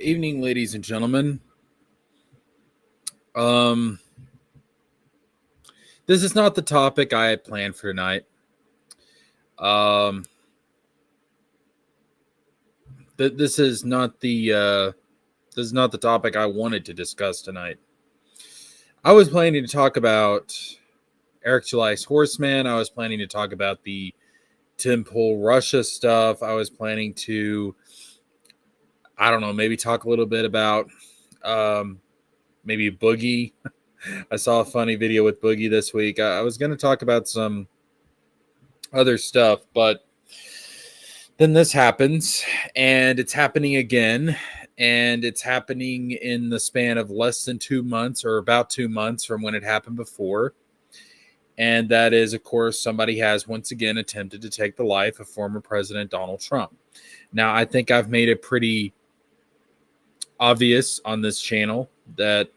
Evening, ladies and gentlemen. This is not the topic I had planned for tonight. This is not the topic I wanted to discuss tonight. I was planning to talk about Eric July's Horseman. I was planning to talk about the Tim Pool Russia stuff. I was planning to, I don't know, maybe talk a little bit about maybe Boogie. I saw a funny video with Boogie this week. I was going to talk about some other stuff, but then this happens, and it's happening again, and it's happening in the span of less than 2 months, or about 2 months from when it happened before. And that is, of course, somebody has once again attempted to take the life of former President Donald Trump. Now, I think I've made it pretty obvious on this channel that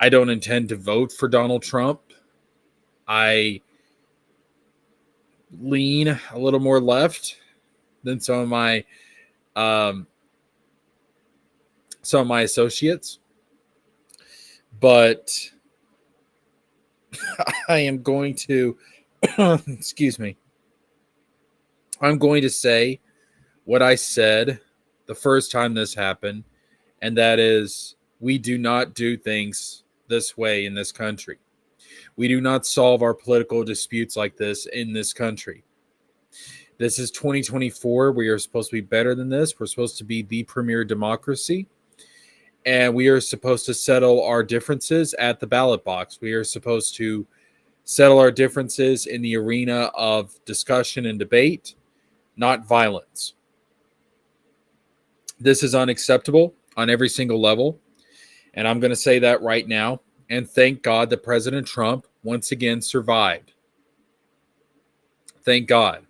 I don't intend to vote for Donald Trump. I lean a little more left than some of my associates, but I am going to excuse me. I'm going to say what I said the first time this happened, and that is, we do not do things this way in this country. We do not solve our political disputes like this in this country. This is 2024. We are supposed to be better than this. We're supposed to be the premier democracy, and we are supposed to settle our differences at the ballot box. We are supposed to settle our differences in the arena of discussion and debate, not violence. This is unacceptable on every single level, and I'm going to say that right now. And thank God that President Trump once again survived. Thank God.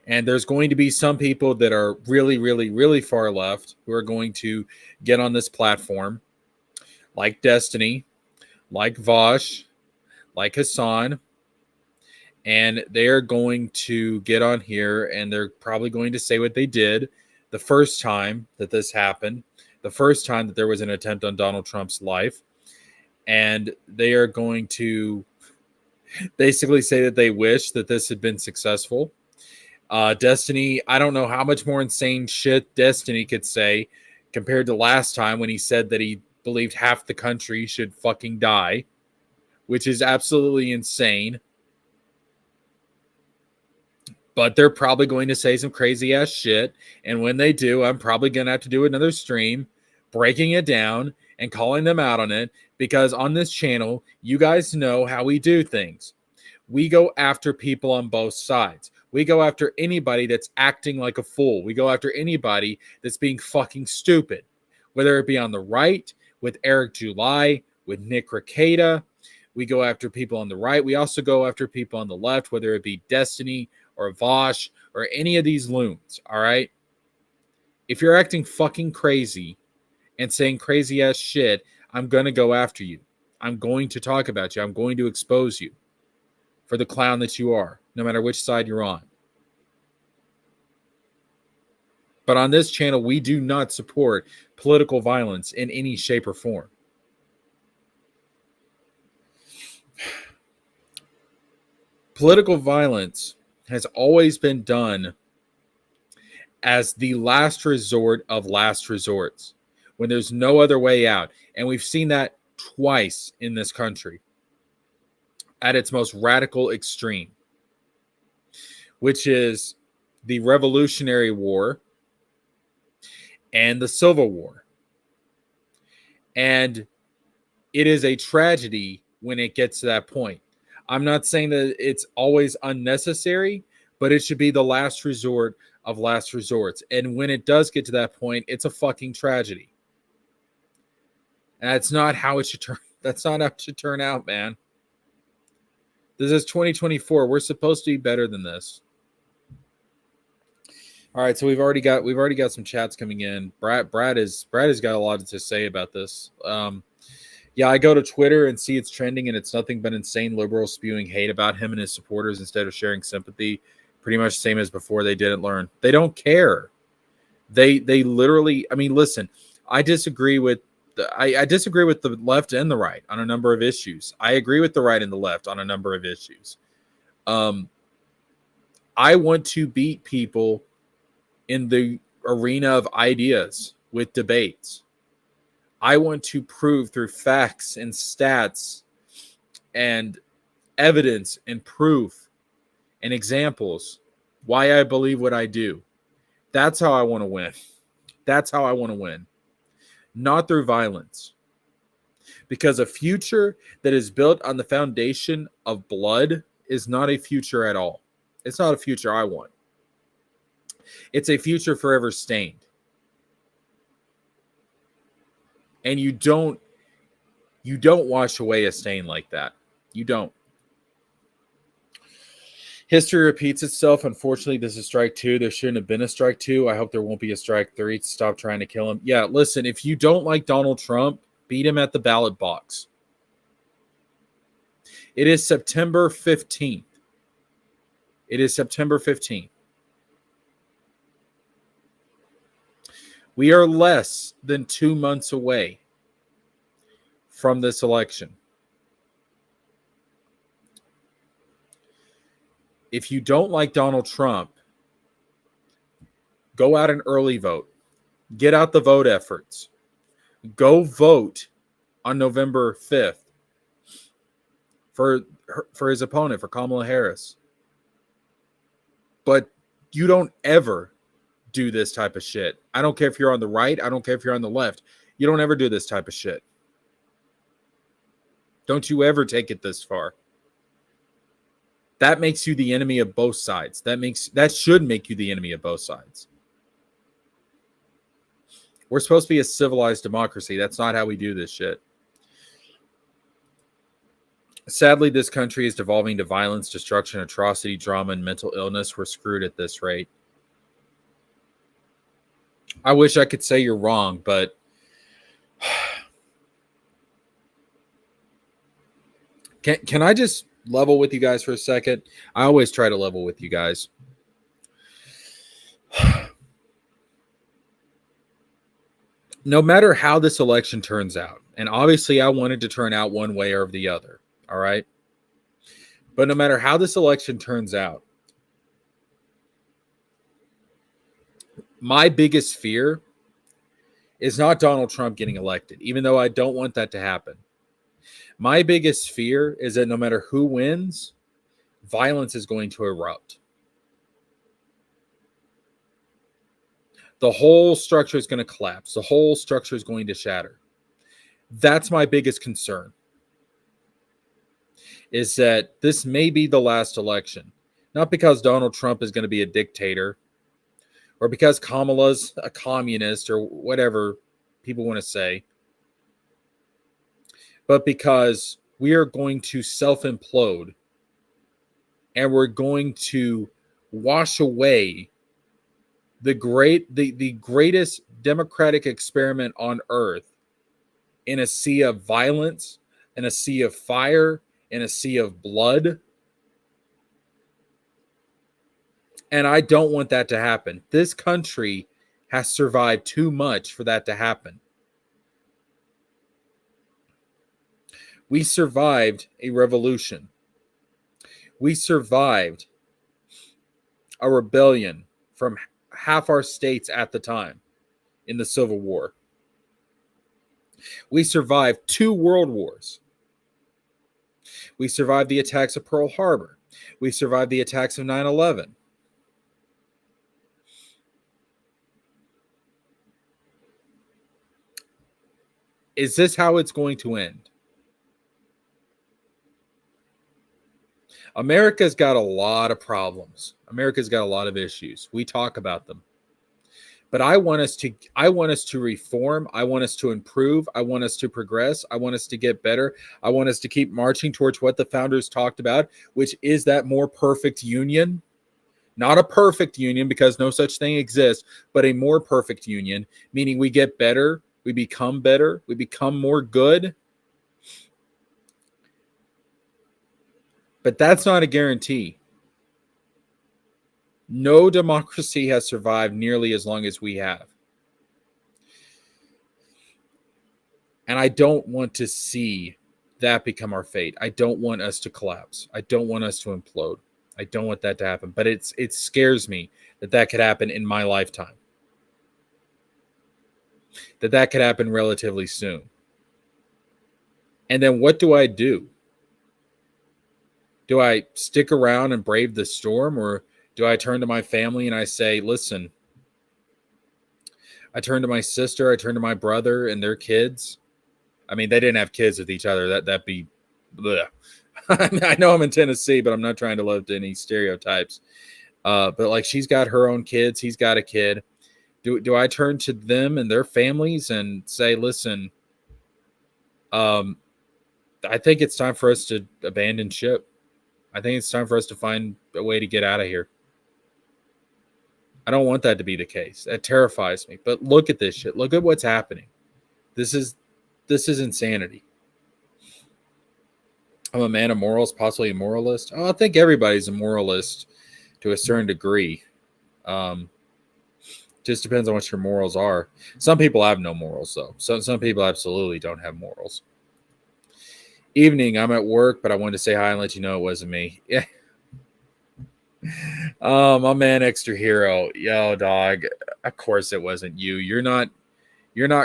And there's going to be some people that are really, really, really far left who are going to get on this platform, like Destiny, like Vosh, like Hassan, and they are going to get on here and they're probably going to say what they did the first time that this happened, the first time that there was an attempt on Donald Trump's life. And they are going to basically say that they wish that this had been successful. Destiny, I don't know how much more insane shit Destiny could say compared to last time when he said that he believed half the country should fucking die, which is absolutely insane. But they're probably going to say some crazy ass shit. And when they do, I'm probably going to have to do another stream breaking it down and calling them out on it, because on this channel, you guys know how we do things. We go after people on both sides. We go after anybody that's acting like a fool. We go after anybody that's being fucking stupid, whether it be on the right with Eric July, with Nick Rekieta. We go after people on the right. We also go after people on the left, whether it be Destiny or Vosh or any of these loons, all right? If you're acting fucking crazy and saying crazy ass shit, I'm going to go after you. I'm going to talk about you. I'm going to expose you for the clown that you are, no matter which side you're on. But on this channel, we do not support political violence in any shape or form. Political violence has always been done as the last resort of last resorts when there's no other way out. And we've seen that twice in this country at its most radical extreme, which is the Revolutionary War and the Civil War. And it is a tragedy when it gets to that point. I'm not saying that it's always unnecessary, but it should be the last resort of last resorts. And when it does get to that point, it's a fucking tragedy. And that's not how it should turn. That's not how it should turn out, man. This is 2024. We're supposed to be better than this. All right, so we've already got some chats coming in. Brad has got a lot to say about this. Yeah, I go to Twitter and see it's trending, and it's nothing but insane liberals spewing hate about him and his supporters instead of sharing sympathy. Pretty much the same as before. They didn't learn. They don't care. They literally. I mean, listen. I disagree with I disagree with the left and the right on a number of issues. I agree with the right and the left on a number of issues. I want to beat people in the arena of ideas with debates. I want to prove through facts and stats and evidence and proof and examples why I believe what I do. That's how I want to win. That's how I want to win. Not through violence. Because a future that is built on the foundation of blood is not a future at all. It's not a future I want. It's a future forever stained. And you don't wash away a stain like that. You don't. History repeats itself. Unfortunately, this is strike 2. There shouldn't have been a strike 2. I hope there won't be a strike 3. Stop trying to kill him. Yeah, listen, if you don't like Donald Trump, beat him at the ballot box. It is September 15th. It is September 15th. We are less than 2 months away from this election. If you don't like Donald Trump, go out and early vote. Get out the vote efforts. Go vote on November 5th for his opponent, for Kamala Harris. But you don't ever do this type of shit. I don't care if you're on the right. I don't care if you're on the left. You don't ever do this type of shit. Don't you ever take it this far. That makes you the enemy of both sides. That should make you the enemy of both sides. We're supposed to be a civilized democracy. That's not how we do this shit. Sadly, this country is devolving to violence, destruction, atrocity, drama, and mental illness. We're screwed at this rate. I wish I could say you're wrong, but can I just level with you guys for a second? I always try to level with you guys. No matter how this election turns out, and obviously I wanted to turn out one way or the other, all right? But no matter how this election turns out, my biggest fear is not Donald Trump getting elected, even though I don't want that to happen. My biggest fear is that no matter who wins, violence is going to erupt. The whole structure is going to collapse. The whole structure is going to shatter. That's my biggest concern. Is that this may be the last election. Not because Donald Trump is going to be a dictator, or because Kamala's a communist, or whatever people want to say, but because we are going to self-implode and we're going to wash away the greatest democratic experiment on earth in a sea of violence, in a sea of fire, in a sea of blood. And I don't want that to happen. This country has survived too much for that to happen. We survived a revolution. We survived a rebellion from half our states at the time in the Civil War. We survived 2 world wars. We survived the attacks of Pearl Harbor. We survived the attacks of 9/11. Is this how it's going to end? America's got a lot of problems. America's got a lot of issues. We talk about them. But I want us to reform. I want us to improve. I want us to progress. I want us to get better. I want us to keep marching towards what the founders talked about, which is that more perfect union. Not a perfect union, because no such thing exists, but a more perfect union, meaning we get better, we become more good. But that's not a guarantee. No democracy has survived nearly as long as we have. And I don't want to see that become our fate. I don't want us to collapse. I don't want us to implode. I don't want that to happen. But it scares me that could happen in my lifetime. That could happen relatively soon. And then what do I do? Do I stick around and brave the storm, or do I turn to my family and I say, listen, I turn to my sister, I turn to my brother and their kids. I mean, they didn't have kids with each other. That'd be bleh. I know I'm in Tennessee, but I'm not trying to live to any stereotypes. But like, she's got her own kids. He's got a kid. Do I turn to them and their families and say, listen, I think it's time for us to abandon ship. I think it's time for us to find a way to get out of here. I don't want that to be the case. That terrifies me. But look at this shit. Look at what's happening. This is insanity. I'm a man of morals, possibly a moralist. Oh, I think everybody's a moralist to a certain degree. Just depends on what your morals are. Some people have no morals, though. Some people absolutely don't have morals. Evening, I'm at work, but I wanted to say hi and let you know it wasn't me. Yeah. My man, extra hero. Yo, dog. Of course it wasn't you. You're not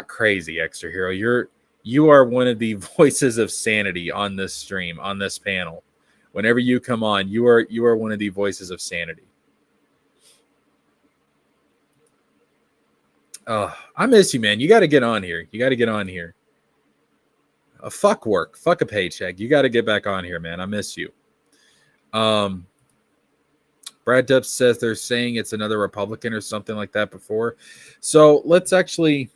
crazy, extra hero. You are one of the voices of sanity on this stream, on this panel. Whenever you come on, you are one of the voices of sanity. I miss you, man. You got to get on here. Fuck work. Fuck a paycheck. You got to get back on here, man. I miss you. Brad Dubs says they're saying it's another Republican or something like that before. So let's actually.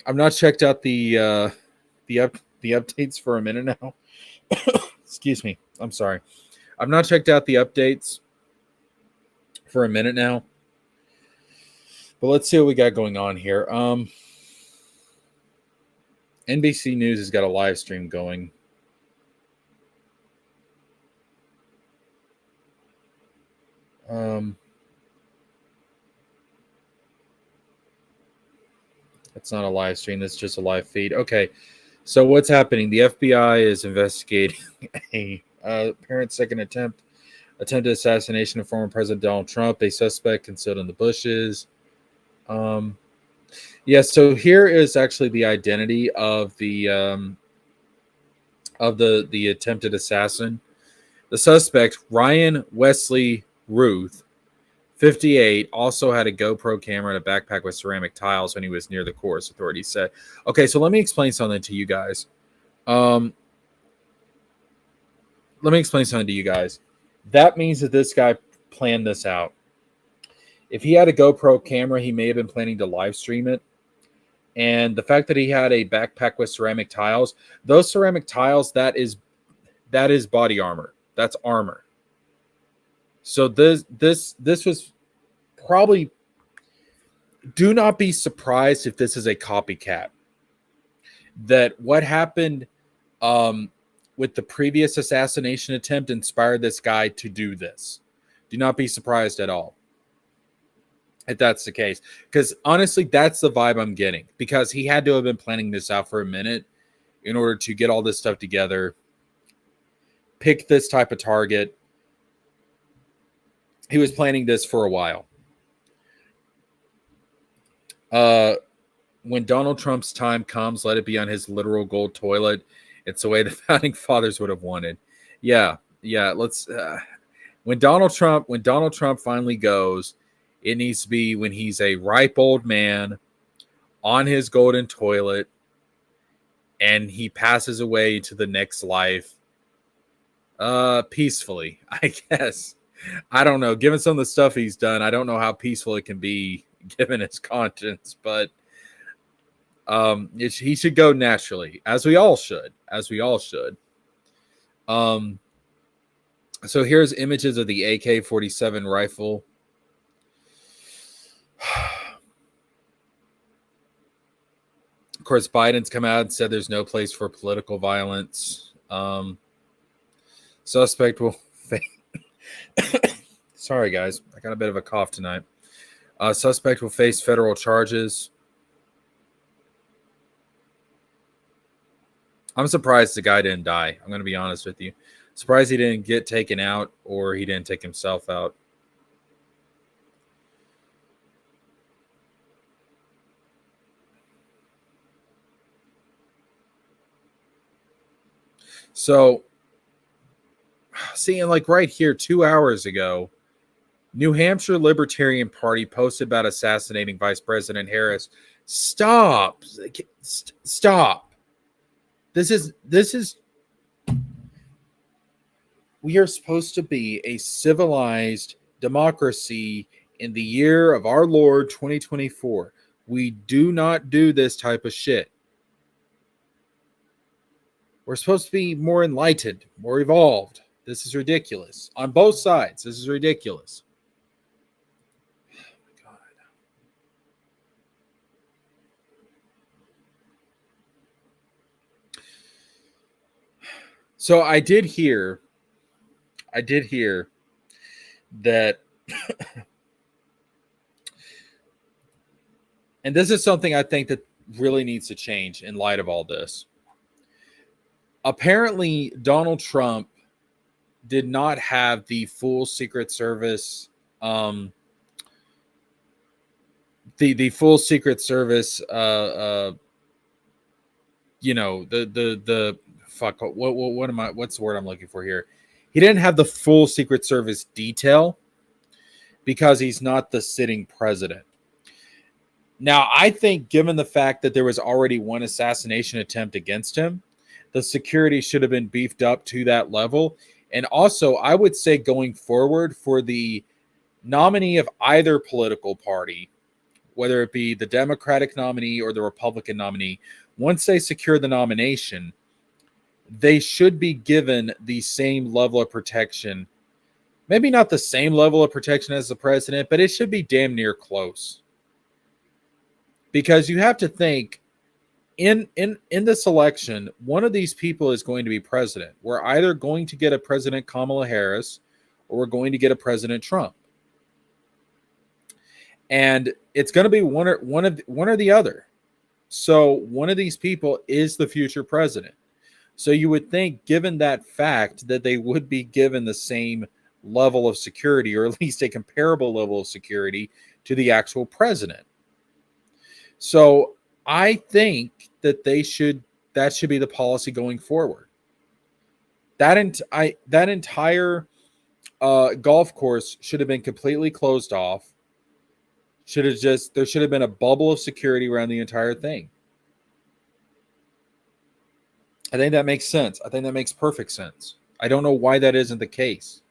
I've not checked out the updates for a minute now. Excuse me. I'm sorry. I've not checked out the updates for a minute now. But let's see what we got going on here. NBC News has got a live stream going. It's not a live stream. That's just a live feed. Okay. So what's happening? The FBI is investigating a apparent second attempted assassination of former President Donald Trump. A suspect concealed in the bushes. Yeah. So here is actually the identity of the attempted assassin. The suspect, Ryan Wesley Ruth, 58, also had a GoPro camera and a backpack with ceramic tiles when he was near the course, authorities said. Okay, so let me explain something to you guys. That means that this guy planned this out. If he had a GoPro camera, he may have been planning to live stream it. And the fact that he had a backpack with ceramic tiles, those ceramic tiles, that is body armor. That's armor. So this was probably, do not be surprised if this is a copycat. That what happened with the previous assassination attempt inspired this guy to do this. Do not be surprised at all if that's the case. Because honestly, that's the vibe I'm getting. Because he had to have been planning this out for a minute in order to get all this stuff together, pick this type of target. He was planning this for a while. When Donald Trump's time comes, let it be on his literal gold toilet. It's the way the founding fathers would have wanted. Yeah, yeah. Let's. When Donald Trump finally goes, it needs to be when he's a ripe old man on his golden toilet, and he passes away to the next life, peacefully. I guess. I don't know. Given some of the stuff he's done, I don't know how peaceful it can be given his conscience, but he should go naturally, as we all should. So here's images of the AK-47 rifle. Of course, Biden's come out and said there's no place for political violence. Suspect will sorry guys, I got a bit of a cough tonight. Suspect will face federal charges. I'm surprised the guy didn't die. I'm going to be honest with you. Surprised he didn't get taken out or he didn't take himself out. So, seeing like right here 2 hours ago, New Hampshire Libertarian Party posted about assassinating Vice President Harris. Stop. This is we are supposed to be a civilized democracy in the year of our Lord 2024. We do not do this type of shit. We're supposed to be more enlightened, more evolved. This is ridiculous. On both sides, this is ridiculous. Oh my God. So I did hear that and this is something I think that really needs to change in light of all this. Apparently, Donald Trump did not have the full Secret Service, the full Secret Service, the fuck. What am I? What's the word I'm looking for here? He didn't have the full Secret Service detail because he's not the sitting president. Now, I think given the fact that there was already one assassination attempt against him, the security should have been beefed up to that level. And also, I would say going forward for the nominee of either political party, whether it be the Democratic nominee or the Republican nominee, once they secure the nomination, they should be given the same level of protection. Maybe not the same level of protection as the president, but it should be damn near close. Because you have to think, in this election, one of these people is going to be president. We're either going to get a President Kamala Harris or we're going to get a President Trump. And it's going to be one or the other. So one of these people is the future president. So you would think, given that fact, that they would be given the same level of security, or at least a comparable level of security to the actual president. So I think that that should be the policy going forward. That entire golf course should have been completely closed off. There should have been a bubble of security around the entire thing. I think that makes sense. I think that makes perfect sense. I don't know why that isn't the case.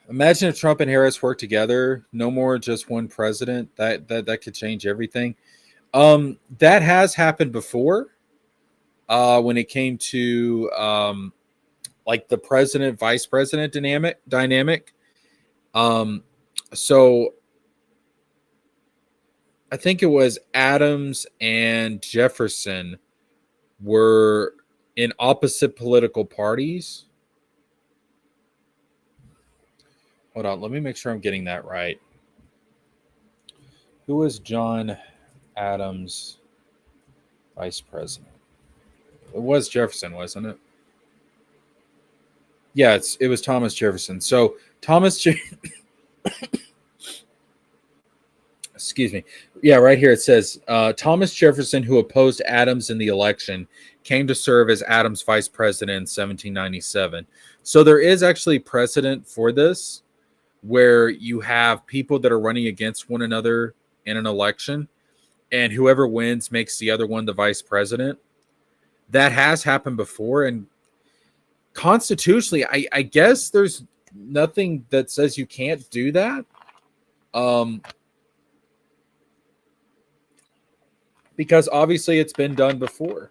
Imagine if Trump and Harris worked together. No more just one president. That could change everything. That has happened before. When it came to like the president vice president dynamic. So I think it was Adams and Jefferson were in opposite political parties. Hold on, let me make sure I'm getting that right. Who was John Adams vice president? It was Jefferson, wasn't it? Yeah, it was Thomas Jefferson. So Thomas Excuse me. Yeah, right here it says Thomas Jefferson, who opposed Adams in the election, came to serve as Adams' vice president in 1797. So there is actually precedent for this, where you have people that are running against one another in an election, and whoever wins makes the other one the vice president. That has happened before, and constitutionally, I guess there's nothing that says you can't do that. Because obviously it's been done before.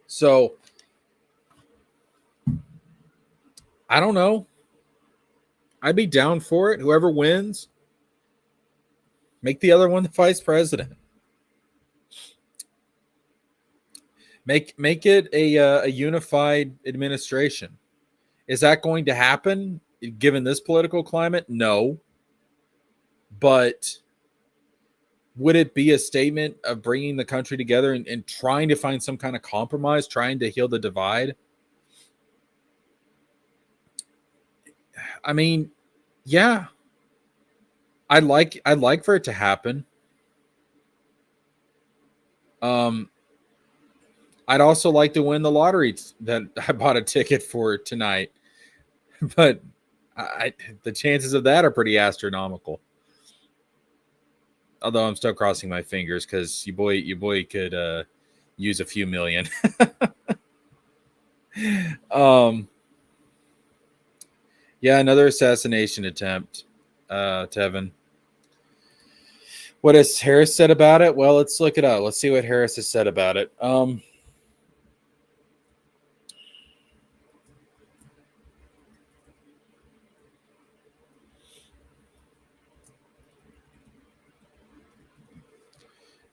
So I don't know. I'd be down for it. Whoever wins, make the other one the vice president. Make it a unified administration. Is that going to happen given this political climate? No. But would it be a statement of bringing the country together and trying to find some kind of compromise, trying to heal the divide? I mean, yeah. I'd like for it to happen. I'd also like to win the lottery that I bought a ticket for tonight, but the chances of that are pretty astronomical. Although I'm still crossing my fingers because your boy could use a few million. Yeah, another assassination attempt, Tevin. What has Harris said about it? Well, let's look it up. Let's see what Harris has said about it.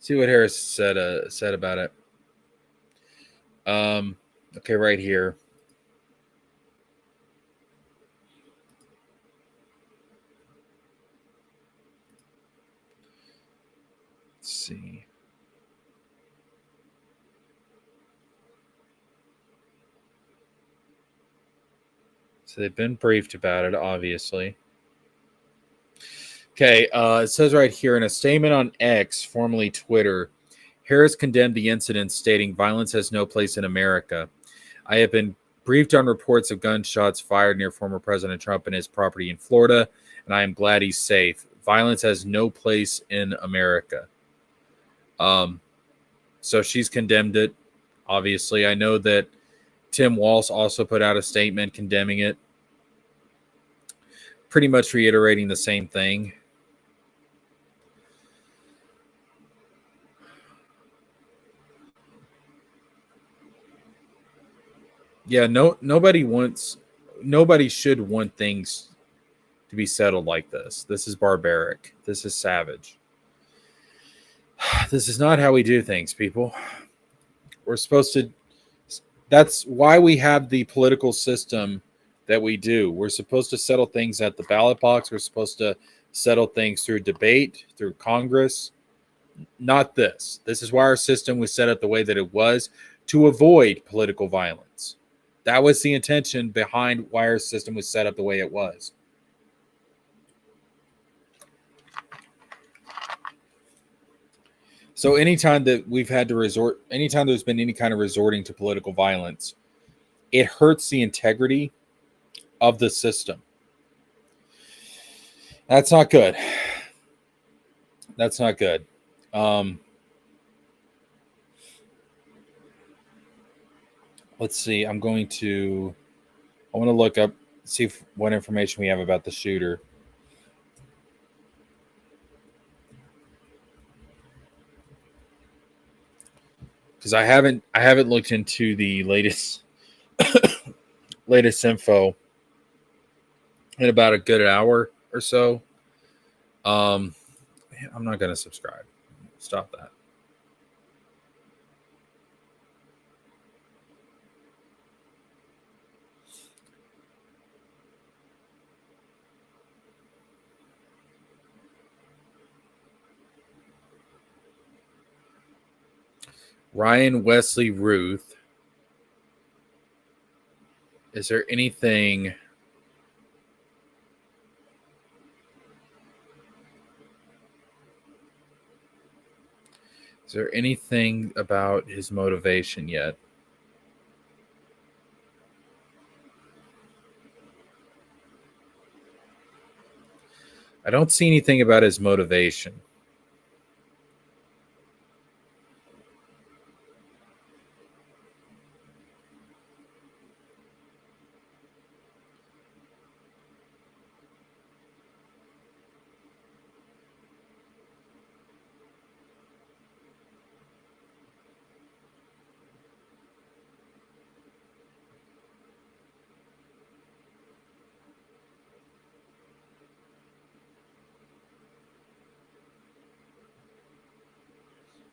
See what Harris said about it. Okay, right here. Let's see. So they've been briefed about it, obviously. Okay, it says right here in a statement on X, formerly Twitter, Harris condemned the incident, stating violence has no place in America. I have been briefed on reports of gunshots fired near former President Trump and his property in Florida, and I am glad he's safe. Violence has no place in America. So she's condemned it, obviously. I know that Tim Walz also put out a statement condemning it, pretty much reiterating the same thing. Yeah, nobody should want things to be settled like this. This is barbaric. This is savage. This is not how we do things, people. We're supposed to. That's why we have the political system that we do. We're supposed to settle things at the ballot box. We're supposed to settle things through debate, through Congress. Not this. This is why our system was set up the way that it was, to avoid political violence. That was the intention behind why our system was set up the way it was. So anytime that we've had to resort, anytime there's been any kind of resorting to political violence, it hurts the integrity of the system. That's not good. That's not good. Let's see. I want to look up, see what information we have about the shooter. Because I haven't looked into the latest info in about a good hour or so. I'm not going to subscribe. Stop that. Ryan Wesley Ruth. Is there anything Is there anything about his motivation yet? I don't see anything about his motivation.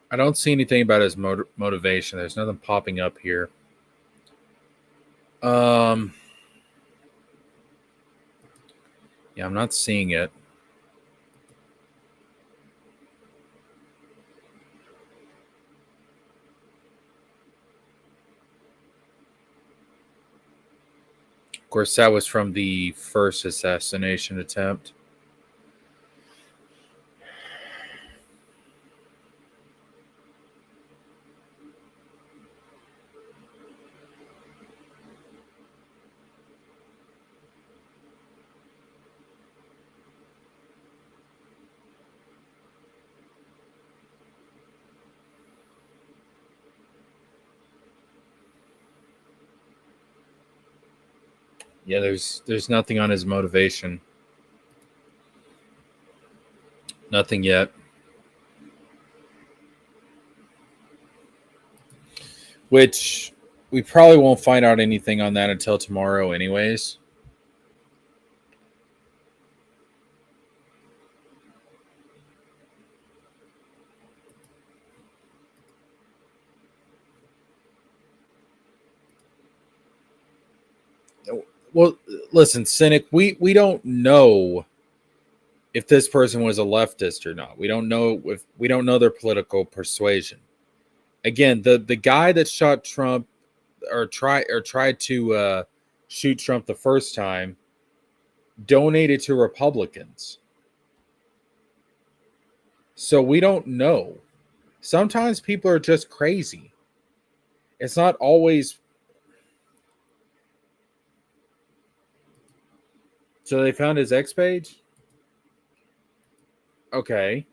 I don't see anything about his motivation. There's nothing popping up here. Yeah, I'm not seeing it. Of course, that was from the first assassination attempt. Yeah, there's nothing on his motivation. Nothing yet. Which we probably won't find out anything on that until tomorrow, anyways. Well, listen, Cynic, we don't know if this person was a leftist or not. We don't know if we don't know their political persuasion. Again, the guy that shot Trump tried to shoot Trump the first time donated to Republicans. So we don't know. Sometimes people are just crazy. It's not always. So they found his X page? Okay.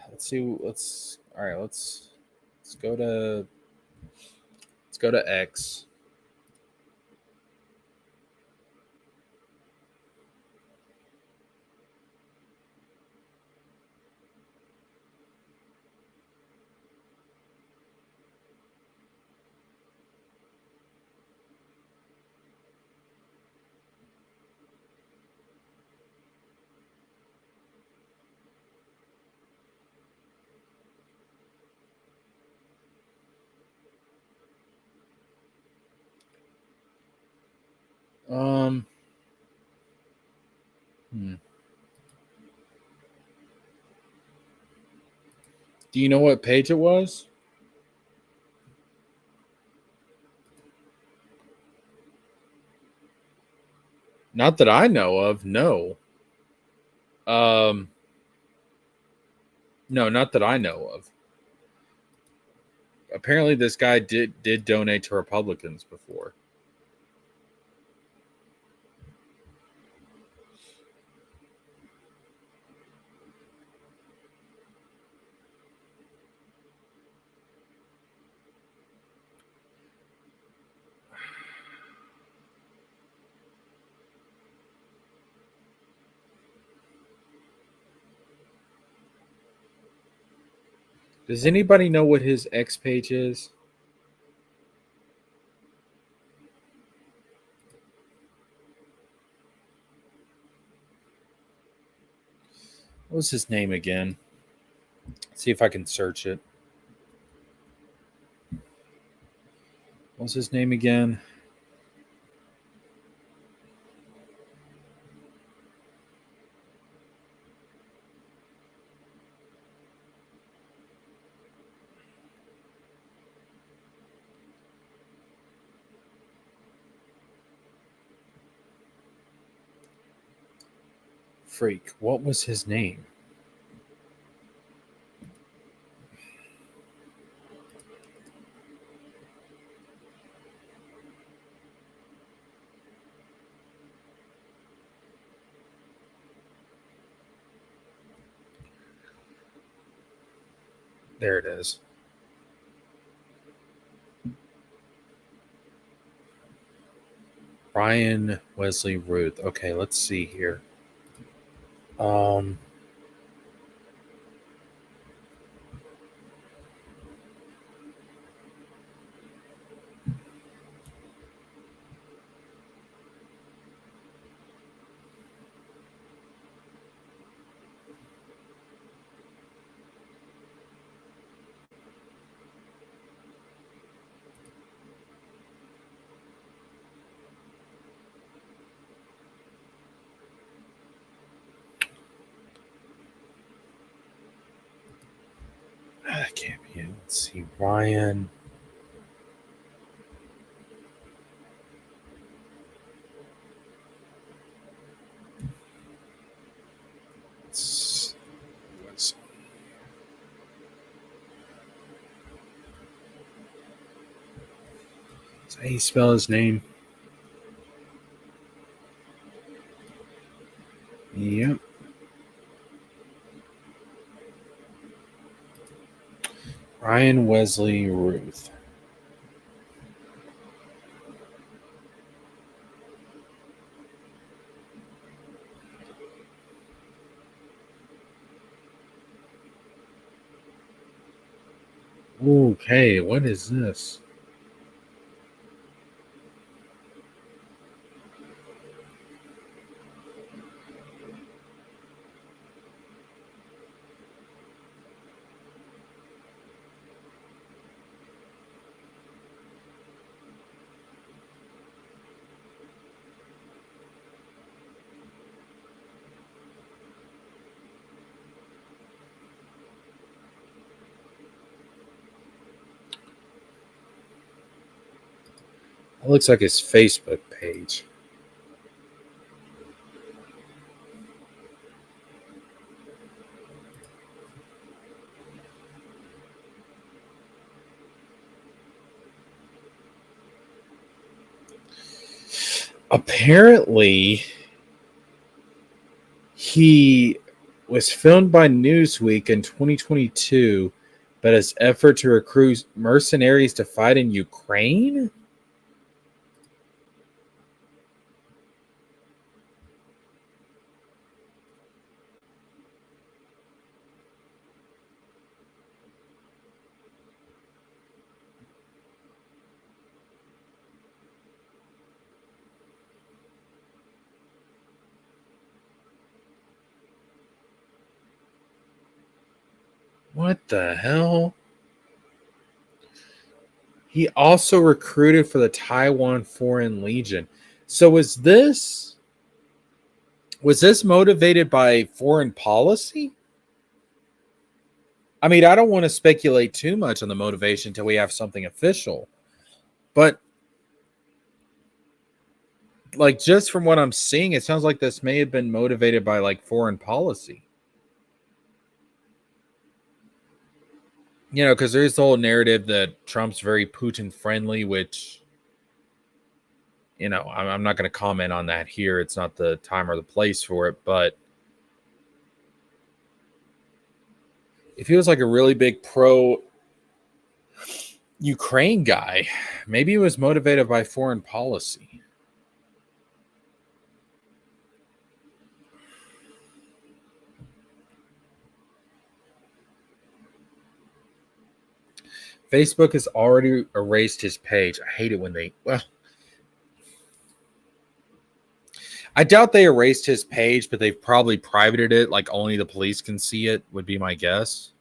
Let's see. All right, let's go to X. Um hmm. Do you know what page it was? Not that I know of. No. Um no, not that I know of. Apparently this guy did donate to Republicans before. Does anybody know what his X page is? What was his name again? Let's see if I can search it. What was his name again? Freak. What was his name? There it is. Brian Wesley Ruth. Okay, let's see here. Um, that can't be it. Let's see. Ryan. What's how you spell his name? Yep. Ryan Wesley Ruth. Okay, what is this? It looks like his Facebook page. Apparently, he was filmed by Newsweek in 2022, but his effort to recruit mercenaries to fight in Ukraine? What the hell? He also recruited for the Taiwan Foreign Legion. So was this motivated by foreign policy? I mean, I don't want to speculate too much on the motivation until we have something official. But like just from what I'm seeing, it sounds like this may have been motivated by like foreign policy. Because there's the whole narrative that Trump's very Putin friendly, which I'm not going to comment on that here. It's not the time or the place for it, but if he was like a really big pro Ukraine guy, maybe he was motivated by foreign policy. Facebook has already erased his page. I hate it when I doubt they erased his page, but they've probably privated it, like only the police can see it, would be my guess.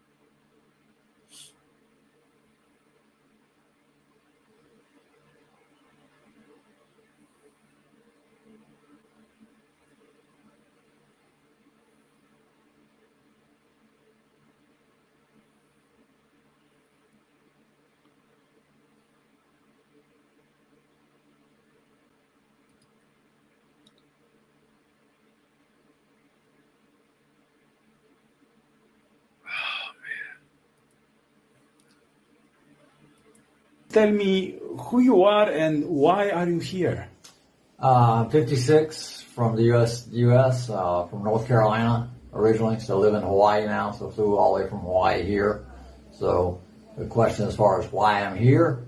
Tell me who you are and why are you here? I'm 56 from the U.S. From North Carolina originally. So I live in Hawaii now. So flew all the way from Hawaii here. So the question as far as why I'm here,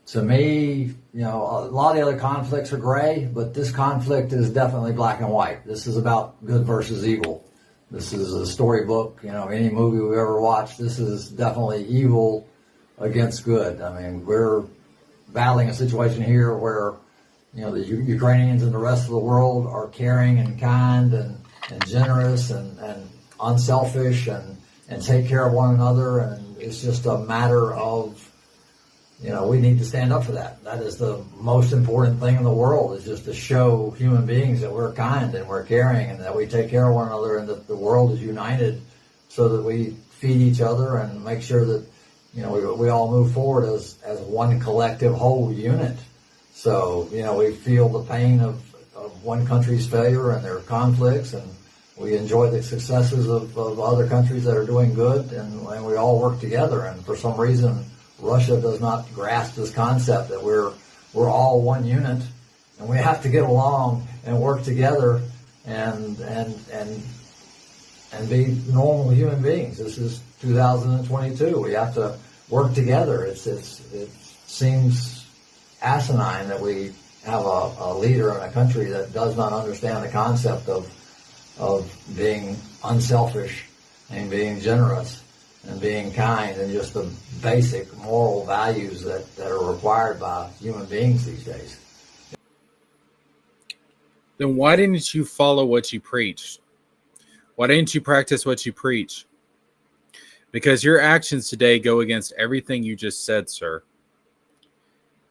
to me, a lot of the other conflicts are gray, but this conflict is definitely black and white. This is about good versus evil. This is a storybook. Any movie we've ever watched, this is definitely evil against good. I mean, we're battling a situation here where the Ukrainians and the rest of the world are caring and kind and generous and unselfish and take care of one another. And it's just a matter of, we need to stand up for that. That is the most important thing in the world, is just to show human beings that we're kind and we're caring and that we take care of one another and that the world is united so that we feed each other and make sure that, we all move forward as one collective whole unit. So, we feel the pain of one country's failure and their conflicts, and we enjoy the successes of other countries that are doing good, and we all work together. And for some reason, Russia does not grasp this concept that we're all one unit, and we have to get along and work together and be normal human beings. This is 2022. We have to work together. It seems asinine that we have a leader in a country that does not understand the concept of being unselfish and being generous and being kind and just the basic moral values that are required by human beings these days. Then why didn't you follow what you preached? Why didn't you practice what you preach? Because your actions today go against everything you just said, sir.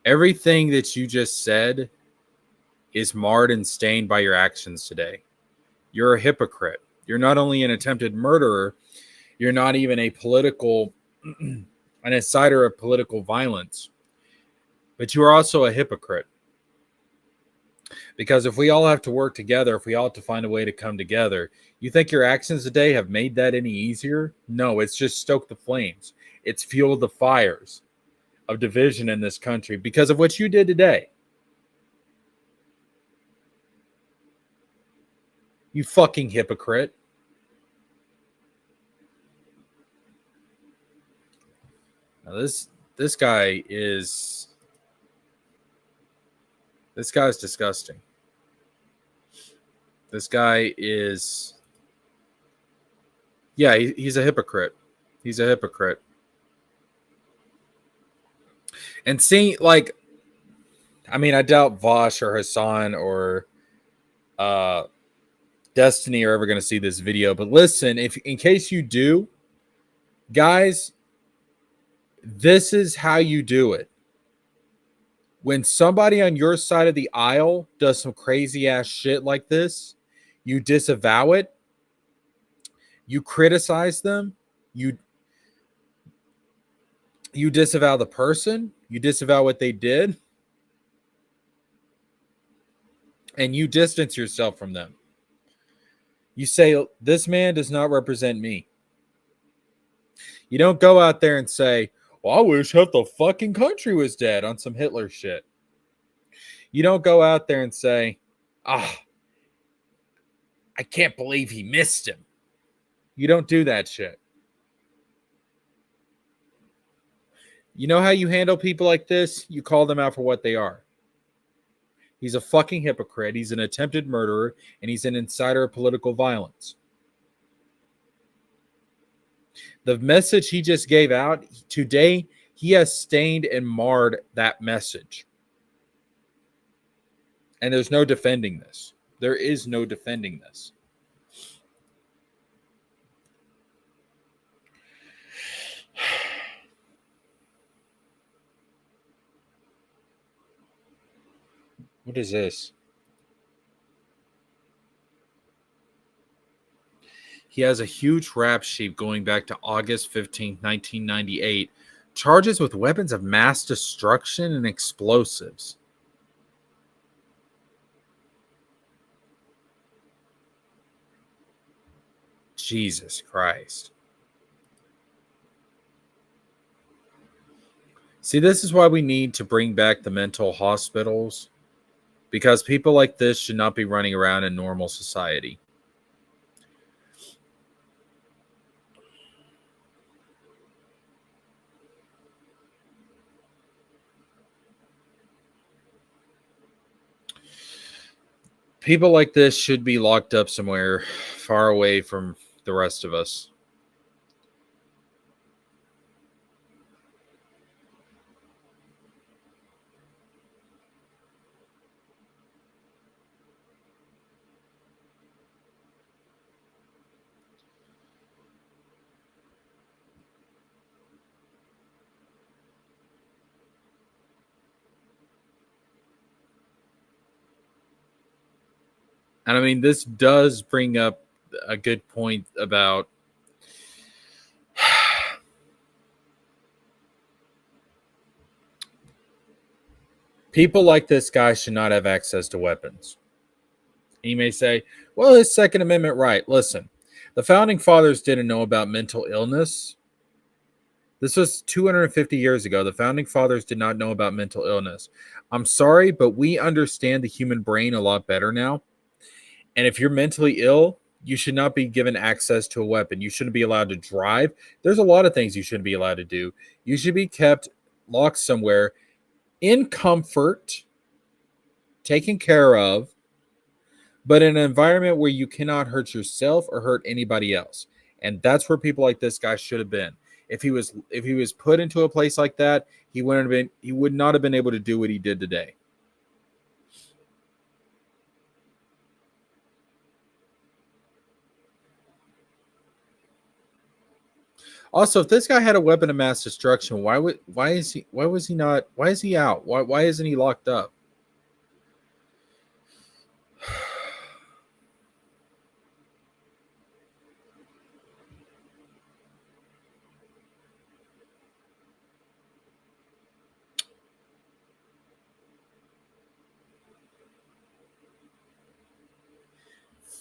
Everything that you just said is marred and stained by your actions today. You're a hypocrite. You're not only an attempted murderer, you're not even an inciter of political violence, but you are also a hypocrite. Because if we all have to work together, if we all have to find a way to come together, you think your actions today have made that any easier? No, it's just stoked the flames. It's fueled the fires of division in this country because of what you did today. You fucking hypocrite. Now this guy is disgusting. This guy is he's a hypocrite. He's a hypocrite. And see, I doubt Vosh or Hassan or Destiny are ever going to see this video. But listen, if in case you do, guys, this is how you do it. When somebody on your side of the aisle does some crazy ass shit like this, you disavow it, you criticize them, you disavow the person, you disavow what they did, and you distance yourself from them. You say, this man does not represent me. You don't go out there and say, well, I wish half the fucking country was dead on some Hitler shit. You don't go out there and say, I can't believe he missed him. You don't do that shit. You know how you handle people like this? You call them out for what they are. He's a fucking hypocrite. He's an attempted murderer, and he's an inciter of political violence. The message he just gave out today, he has stained and marred that message. And there's no defending this. There is no defending this. What is this? He has a huge rap sheet going back to August 15th, 1998. Charges with weapons of mass destruction and explosives. Jesus Christ. See, this is why we need to bring back the mental hospitals, because people like this should not be running around in normal society. People like this should be locked up somewhere far away from the rest of us. And I mean, this does bring up a good point about people like this guy should not have access to weapons. He may say, well, his Second Amendment right. Listen, the founding fathers didn't know about mental illness. This was 250 years ago. The founding fathers did not know about mental illness. I'm sorry, but we understand the human brain a lot better now. And if you're mentally ill, you should not be given access to a weapon. You shouldn't be allowed to drive. There's a lot of things you shouldn't be allowed to do. You should be kept locked somewhere in comfort, taken care of, but in an environment where you cannot hurt yourself or hurt anybody else. And that's where people like this guy should have been. If he was put into a place like that, he would not have been able to do what he did today. Also, if this guy had a weapon of mass destruction, why is he out? Why isn't he locked up?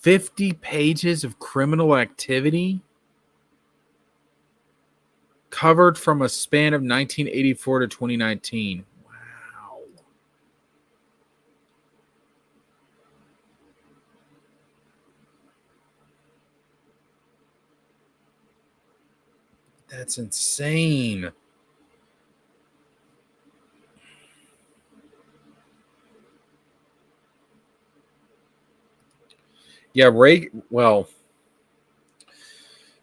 $50 pages of criminal activity covered from a span of 1984 to 2019. Wow. That's insane. Yeah,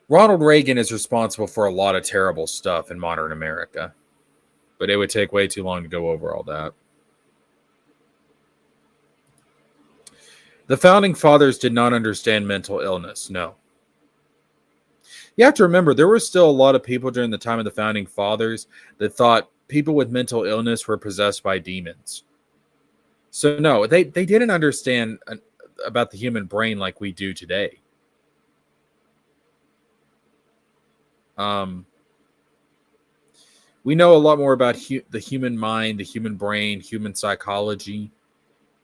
Ronald Reagan is responsible for a lot of terrible stuff in modern America, but it would take way too long to go over all that. The founding fathers did not understand mental illness. No. You have to remember, there were still a lot of people during the time of the founding fathers that thought people with mental illness were possessed by demons. So no, they didn't understand about the human brain like we do today. We know a lot more about the human mind, the human brain, human psychology,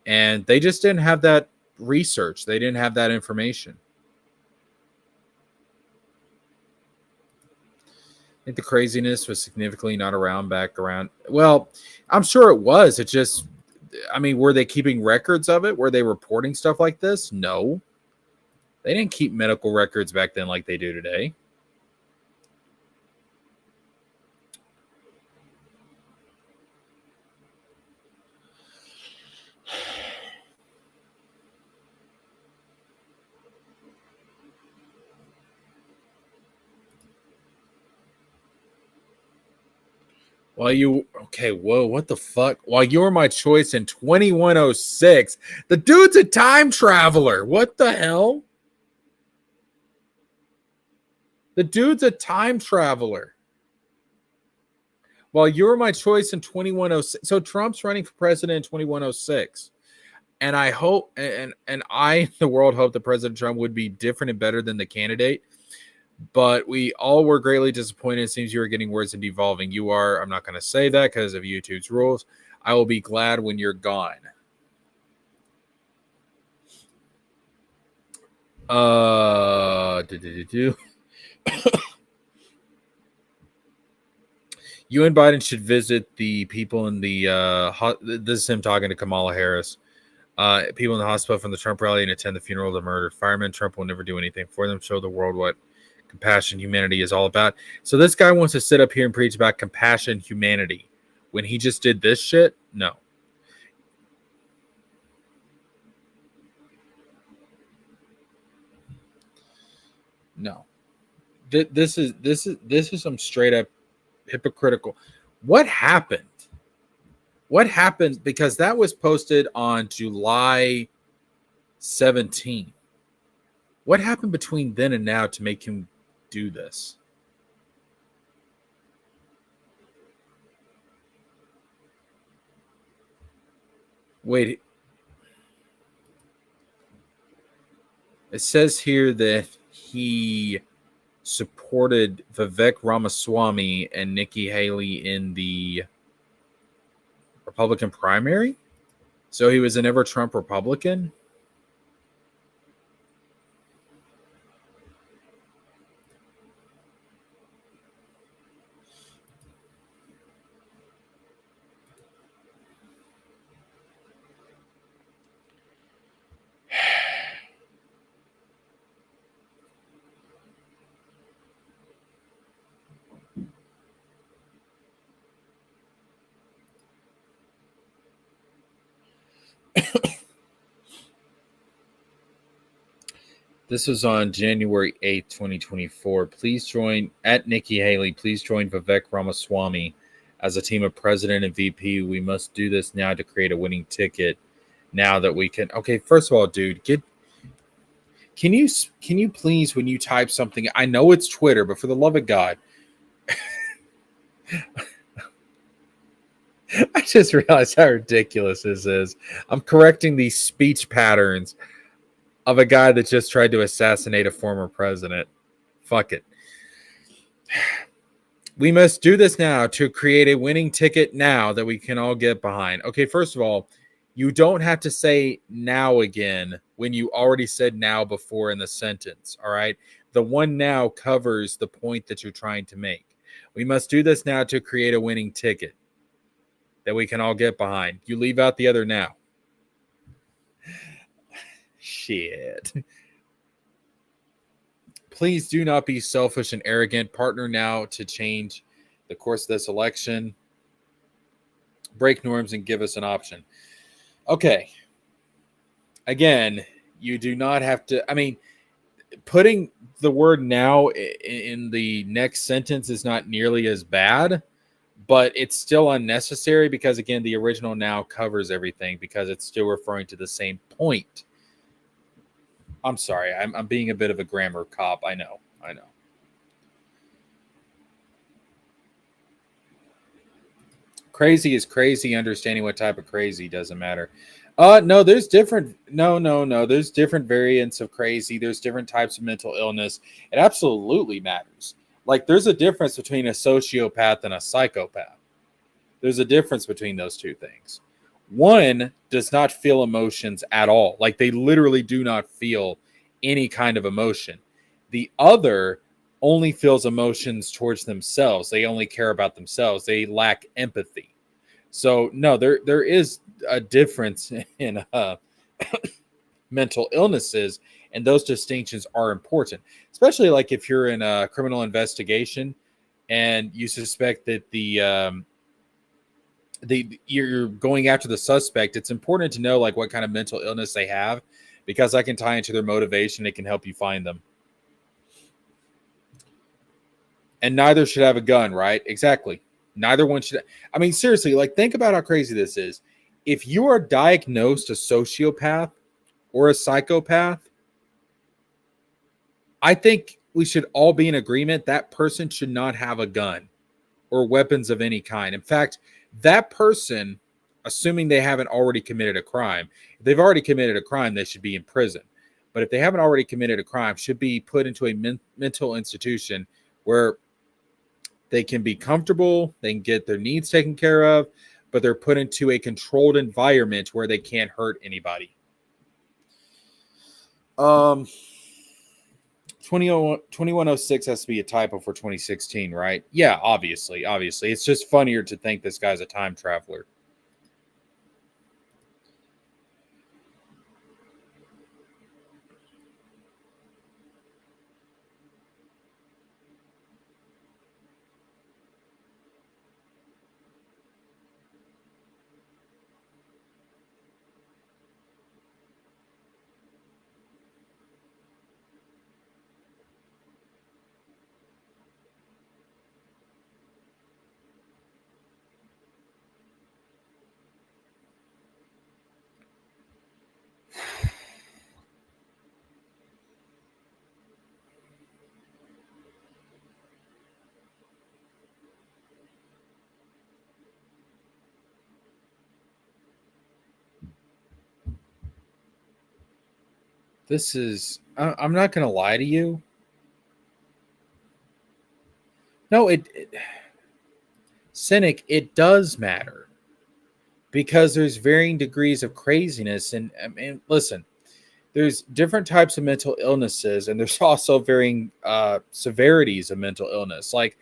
and they just didn't have that research. They didn't have that information. I think the craziness was significantly not around back around. Well, I'm sure it was. It just, I mean, were they keeping records of it? Were they reporting stuff like this? No. They didn't keep medical records back then like they do today. What the fuck? While you were my choice in 2106, the dude's a time traveler. What the hell? The dude's a time traveler. While you were my choice in 2106. So Trump's running for president in 2106. And I hope, and I, the world, hope that President Trump would be different and better than the candidate. But we all were greatly disappointed. It seems you are getting worse and devolving. You are. I'm not going to say that because of YouTube's rules. I will be glad when you're gone. You and Biden should visit the people in the this is him talking to Kamala Harris. People in the hospital from the Trump rally and attend the funeral of the murdered firemen. Trump will never do anything for them. Show the world what compassion, humanity is all about. So this guy wants to sit up here and preach about compassion, humanity, when he just did this shit. No. No. This is some straight up hypocritical. What happened? What happened? Because that was posted on July 17th. What happened between then and now to make him do this? Wait. It says here that he supported Vivek Ramaswamy and Nikki Haley in the Republican primary. So he was an ever Trump Republican. This was on January 8th, 2024. Please join at Nikki Haley. Please join Vivek Ramaswamy as a team of president and VP. We must do this now to create a winning ticket. Now that we can. Okay, first of all, dude, can you please, when you type something, I know it's Twitter, but for the love of God, I just realized how ridiculous this is. I'm correcting these speech patterns of a guy that just tried to assassinate a former president. Fuck it. We must do this now to create a winning ticket now that we can all get behind. Okay, first of all, you don't have to say now again when you already said now before in the sentence, all right? The one now covers the point that you're trying to make. We must do this now to create a winning ticket that we can all get behind. You leave out the other now. Shit. Please do not be selfish and arrogant. Partner now to change the course of this election. Break norms and give us an option. Okay. Again, you do not have to. I mean, putting the word now in the next sentence is not nearly as bad, but it's still unnecessary because, again, the original now covers everything because it's still referring to the same point. I'm sorry. I'm being a bit of a grammar cop. I know. Crazy is crazy. Understanding what type of crazy doesn't matter. No, there's different. No. There's different variants of crazy. There's different types of mental illness. It absolutely matters. Like there's a difference between a sociopath and a psychopath. There's a difference between those two things. One does not feel emotions at all. Like they literally do not feel any kind of emotion. The other only feels emotions towards themselves. They only care about themselves. They lack empathy. So no, there is a difference in mental illnesses, and those distinctions are important, especially like if you're in a criminal investigation and you suspect that you're going after the suspect. It's important to know like what kind of mental illness they have, because I can tie into their motivation. It can help you find them. And neither should have a gun, right? Exactly. Neither one should. I mean, seriously, like think about how crazy this is. If you are diagnosed a sociopath or a psychopath, I think we should all be in agreement that person should not have a gun or weapons of any kind. In fact, that person, assuming they haven't already committed a crime, if they've already committed a crime, they should be in prison. But if they haven't already committed a crime, should be put into a mental institution where they can be comfortable, they can get their needs taken care of, but they're put into a controlled environment where they can't hurt anybody. 2106 has to be a typo for 2016, right? Yeah, obviously. It's just funnier to think this guy's a time traveler. This is, I'm not going to lie to you. No, Cynic, it does matter because there's varying degrees of craziness. And I mean, listen, there's different types of mental illnesses, and there's also varying severities of mental illness. Like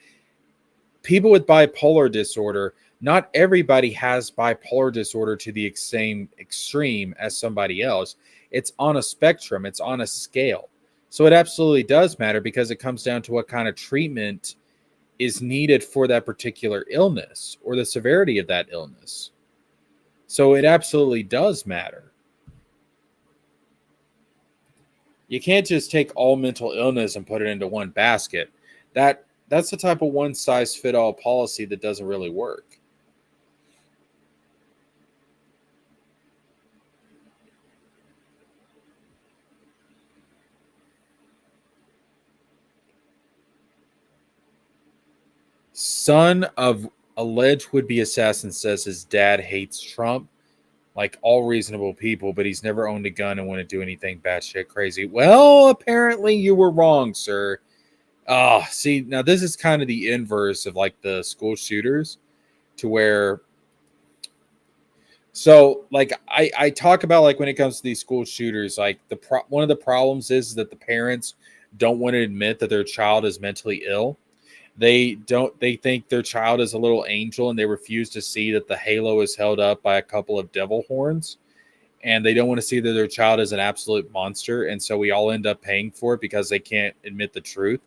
people with bipolar disorder, not everybody has bipolar disorder to the same extreme as somebody else. It's on a spectrum, it's on a scale. So it absolutely does matter because it comes down to what kind of treatment is needed for that particular illness or the severity of that illness. So it absolutely does matter. You can't just take all mental illness and put it into one basket. That's the type of one size fit all policy that doesn't really work. Son of alleged would-be assassin says his dad hates Trump, like all reasonable people, but he's never owned a gun and wouldn't do anything batshit crazy. Well, apparently you were wrong, sir. See, now this is kind of the inverse of like the school shooters, to where, so like I talk about like when it comes to these school shooters, like one of the problems is that the parents don't want to admit that their child is mentally ill. They think their child is a little angel, and they refuse to see that the halo is held up by a couple of devil horns, and they don't want to see that their child is an absolute monster. And so we all end up paying for it because they can't admit the truth.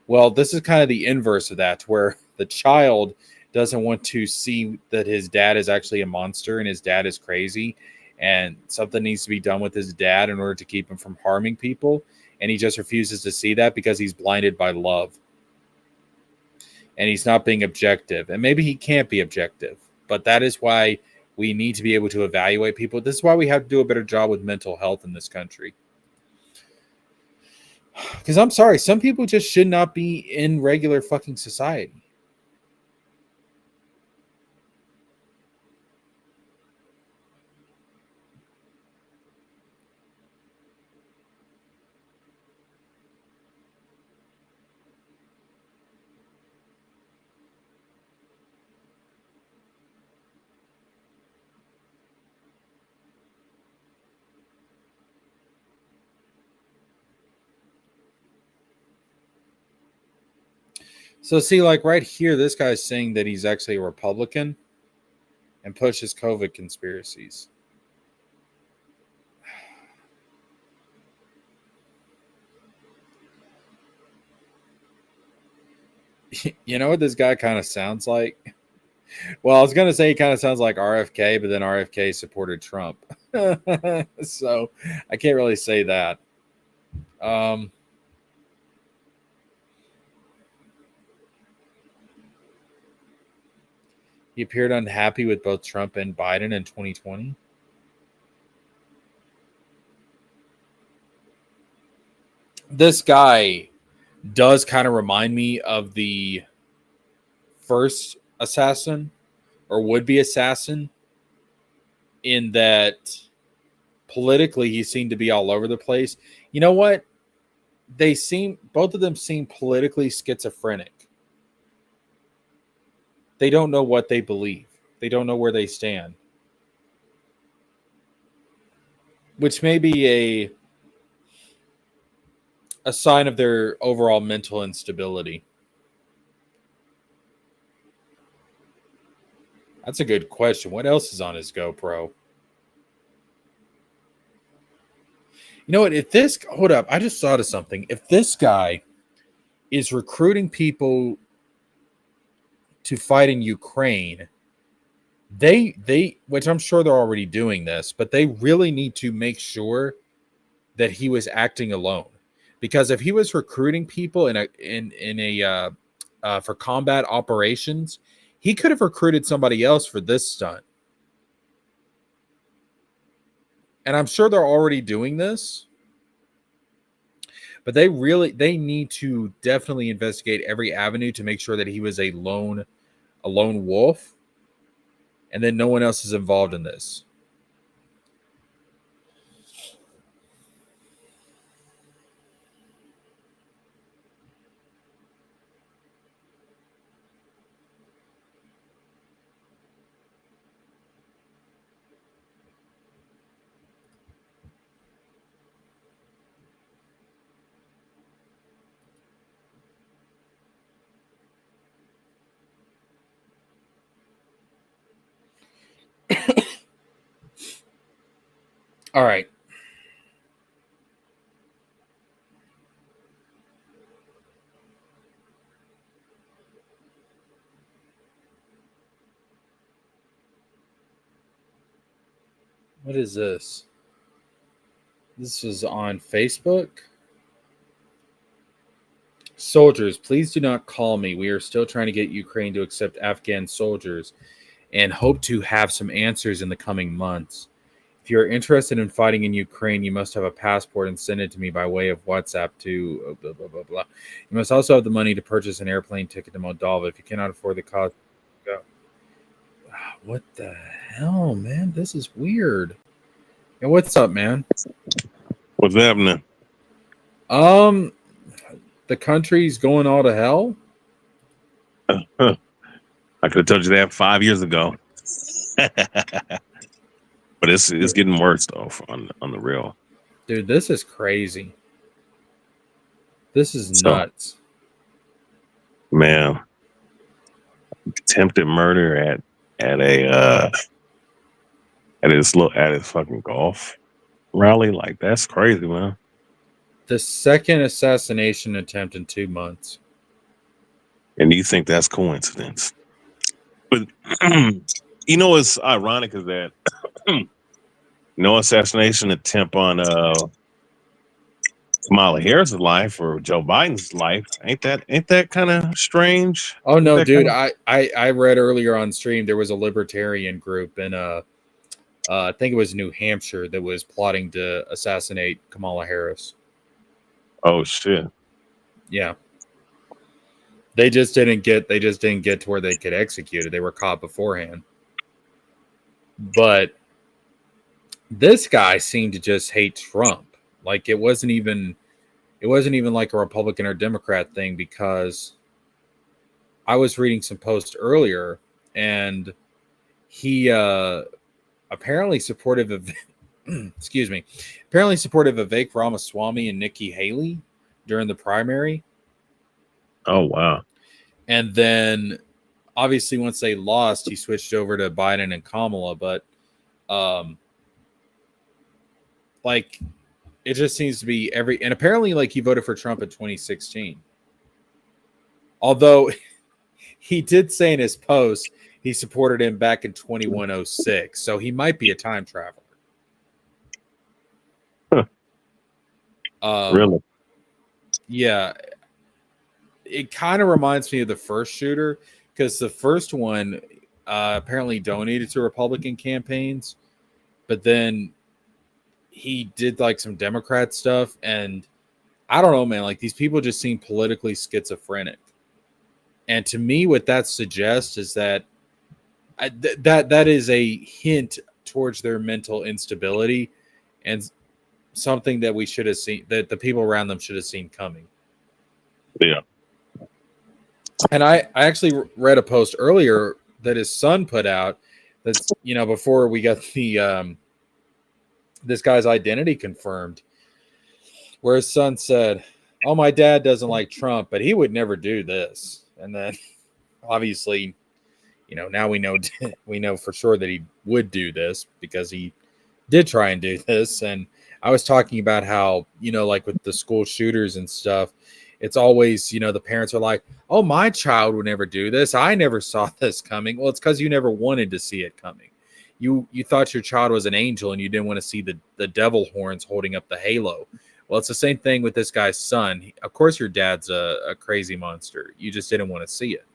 Well, this is kind of the inverse of that, where the child doesn't want to see that his dad is actually a monster and his dad is crazy, and something needs to be done with his dad in order to keep him from harming people. And he just refuses to see that because he's blinded by love. And he's not being objective. And maybe he can't be objective, but that is why we need to be able to evaluate people. This is why we have to do a better job with mental health in this country. Because I'm sorry, some people just should not be in regular fucking society. So see, like right here, this guy's saying that he's actually a Republican and pushes COVID conspiracies. You know what this guy kind of sounds like? Well, I was going to say he kind of sounds like RFK, but then RFK supported Trump. So I can't really say that. He appeared unhappy with both Trump and Biden in 2020. This guy does kind of remind me of the first assassin or would-be assassin, in that politically he seemed to be all over the place. You know what? Both of them seem politically schizophrenic. They don't know what they believe. They don't know where they stand. Which may be a a sign of their overall mental instability? That's a good question. What else is on his GoPro? You know what? If this, hold up, I just thought of something. If this guy is recruiting people to fight in Ukraine, they which I'm sure they're already doing this, but they really need to make sure that he was acting alone. Because if he was recruiting people in a for combat operations, he could have recruited somebody else for this stunt. And I'm sure they're already doing this. But they need to definitely investigate every avenue to make sure that he was a lone wolf, and then no one else is involved in this. All right. What is this? This is on Facebook. Soldiers, please do not call me. We are still trying to get Ukraine to accept Afghan soldiers and hope to have some answers in the coming months. If you're interested in fighting in Ukraine, you must have a passport and send it to me by way of WhatsApp to blah, blah, blah, blah. You must also have the money to purchase an airplane ticket to Moldova. If you cannot afford the cost, go. What the hell, man? This is weird. Yeah, what's up, man? What's happening? The country's going all to hell. I could have told you that 5 years ago. But it's getting worse though on the real. Dude, this is crazy. This is nuts. Man. Attempted murder at his fucking golf rally. Like, that's crazy, man. The second assassination attempt in 2 months. And you think that's coincidence? But you know what's ironic is that no assassination attempt on Kamala Harris's life or Joe Biden's life. Ain't that kind of strange? Oh no, dude! I read earlier on stream there was a libertarian group in I think it was New Hampshire that was plotting to assassinate Kamala Harris. Oh shit! Yeah, they just didn't get to where they could execute it. They were caught beforehand. But this guy seemed to just hate Trump. Like it wasn't even like a Republican or Democrat thing, because I was reading some posts earlier and he apparently supportive of Vivek Ramaswamy and Nikki Haley during the primary. Oh wow. And then obviously once they lost, he switched over to Biden and Kamala, but like it just seems to be and apparently like he voted for Trump in 2016. Although he did say in his post he supported him back in 2106, so he might be a time traveler. Really? Yeah. It kind of reminds me of the first shooter, because the first one apparently donated to Republican campaigns, but then he did like some Democrat stuff, and I don't know, man, like these people just seem politically schizophrenic. And to me, what that suggests is that that is a hint towards their mental instability, and something that we should have seen, that the people around them should have seen coming. Yeah. And I actually read a post earlier that his son put out that's, before we got the this guy's identity confirmed, where his son said, oh, my dad doesn't like Trump, but he would never do this. And then obviously, now we know for sure that he would do this because he did try and do this. And I was talking about how, like with the school shooters and stuff, it's always, the parents are like, oh, my child would never do this. I never saw this coming. Well, it's because you never wanted to see it coming. You thought your child was an angel and you didn't want to see the devil horns holding up the halo. Well, it's the same thing with this guy's son. Of course, your dad's a crazy monster. You just didn't want to see it.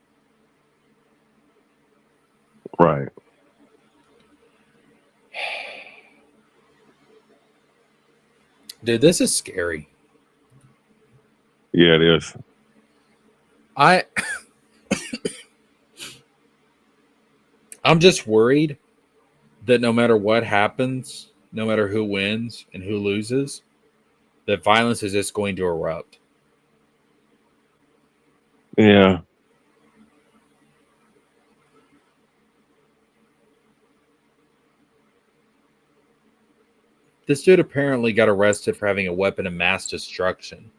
Right. Dude, this is scary. Yeah, it is. I'm just worried that no matter what happens, no matter who wins and who loses, that violence is just going to erupt. Yeah. This dude apparently got arrested for having a weapon of mass destruction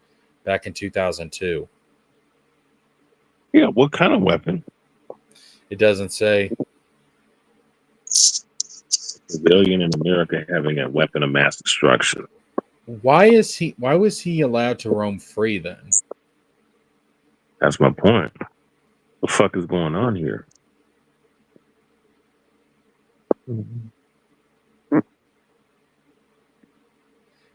back in 2002. Yeah, what kind of weapon? It doesn't say. Civilian in America having a weapon of mass destruction. Why was he allowed to roam free then? That's my point. What the fuck is going on here?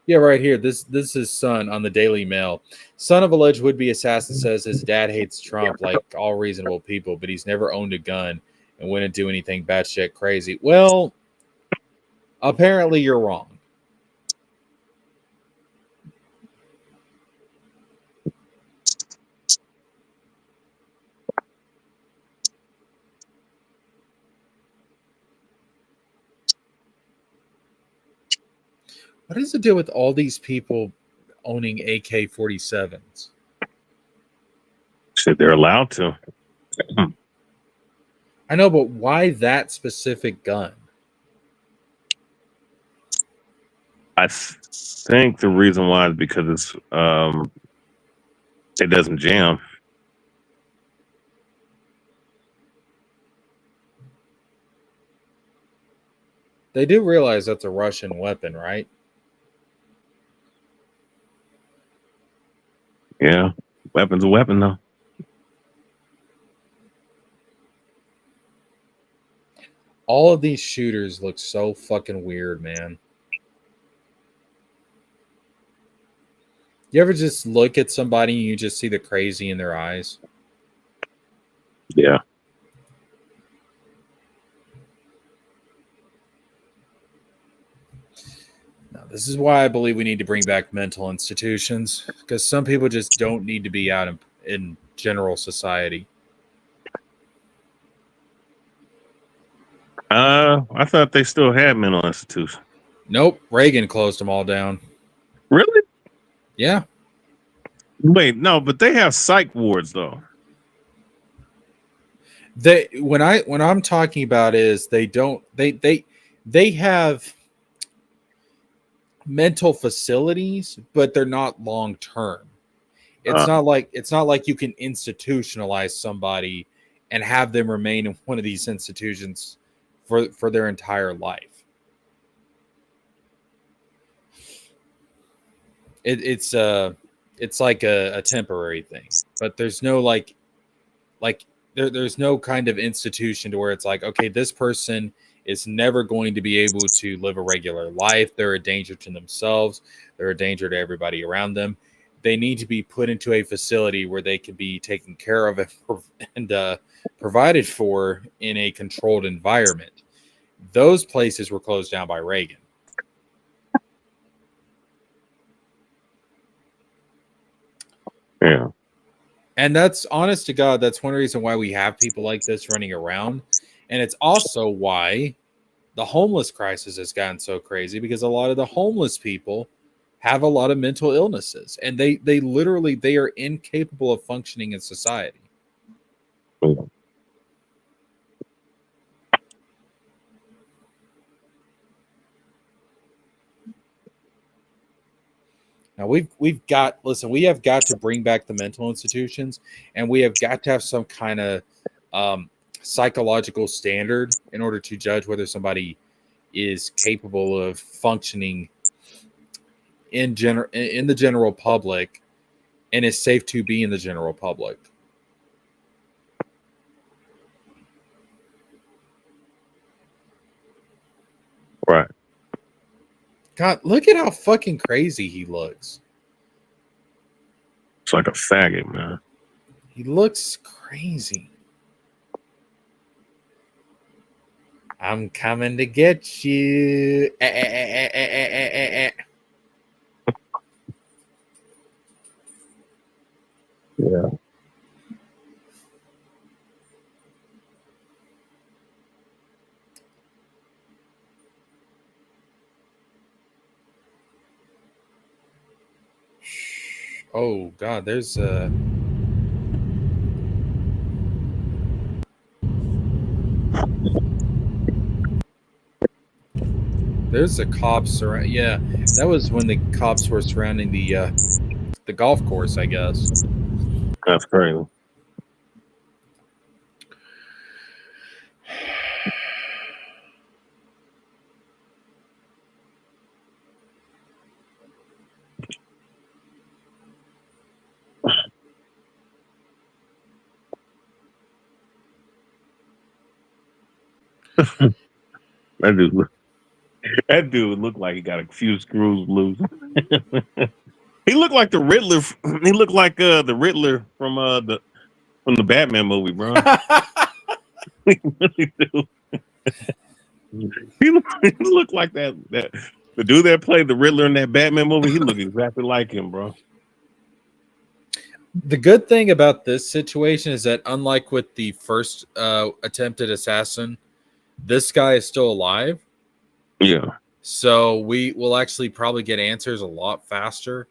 Yeah, right here. This is his son on the Daily Mail. Son of alleged would-be assassin says his dad hates Trump like all reasonable people, but he's never owned a gun and wouldn't do anything batshit crazy. Well, apparently you're wrong. What is the deal with all these people owning AK-47s? Shit, they're allowed to. I know, but why that specific gun? I think the reason why is because it's it doesn't jam. They do realize that's a Russian weapon, right? Yeah, weapon's a weapon though. All of these shooters look so fucking weird, man. You ever just look at somebody and you just see the crazy in their eyes? Yeah. Now, this is why I believe we need to bring back mental institutions, because some people just don't need to be out in general society. I thought they still had mental institutions. Nope, Reagan closed them all down. Really? Yeah. Wait, no, but they have psych wards though. When I'm talking about is they have mental facilities, but they're not long term. It's not like you can institutionalize somebody and have them remain in one of these institutions for their entire life. It's like a temporary thing, but there's no there's no kind of institution to where it's like, okay, this person is never going to be able to live a regular life. They're a danger to themselves. They're a danger to everybody around them. They need to be put into a facility where they can be taken care of and provided for in a controlled environment. Those places were closed down by Reagan. Yeah. And that's, honest to God, that's one reason why we have people like this running around. And it's also why the homeless crisis has gotten so crazy, because a lot of the homeless people have a lot of mental illnesses, and they literally, they are incapable of functioning in society. Yeah. Now we've got we have got to bring back the mental institutions, and we have got to have some kind of psychological standard in order to judge whether somebody is capable of functioning in the general public and is safe to be in the general public. Right. God, look at how fucking crazy he looks. It's like a faggot, man. He looks crazy. I'm coming to get you. Yeah. Oh God, there's a cops around. Yeah, that was when the cops were surrounding the golf course, I guess. That's crazy. That dude looked like he got a few screws loose. He looked like the Riddler. He looked like the Riddler from the Batman movie, bro. He really do. He looked like that the dude that played the Riddler in that Batman movie. He looked exactly like him, bro. The good thing about this situation is that, unlike with the first attempted assassin, this guy is still alive. Yeah. So we will actually probably get answers a lot faster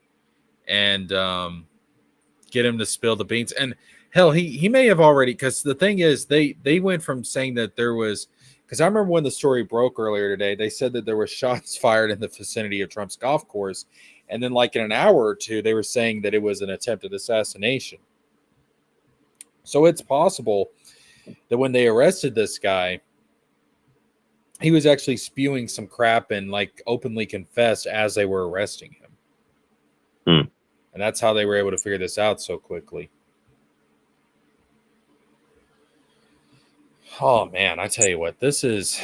and get him to spill the beans. And hell, he may have already, because the thing is, they went from saying that there was, because I remember when the story broke earlier today, they said that there were shots fired in the vicinity of Trump's golf course. And then like in an hour or two, they were saying that it was an attempted assassination. So it's possible that when they arrested this guy, he was actually spewing some crap and like openly confessed as they were arresting him. And that's how they were able to figure this out so quickly. Oh man, I tell you what, this is,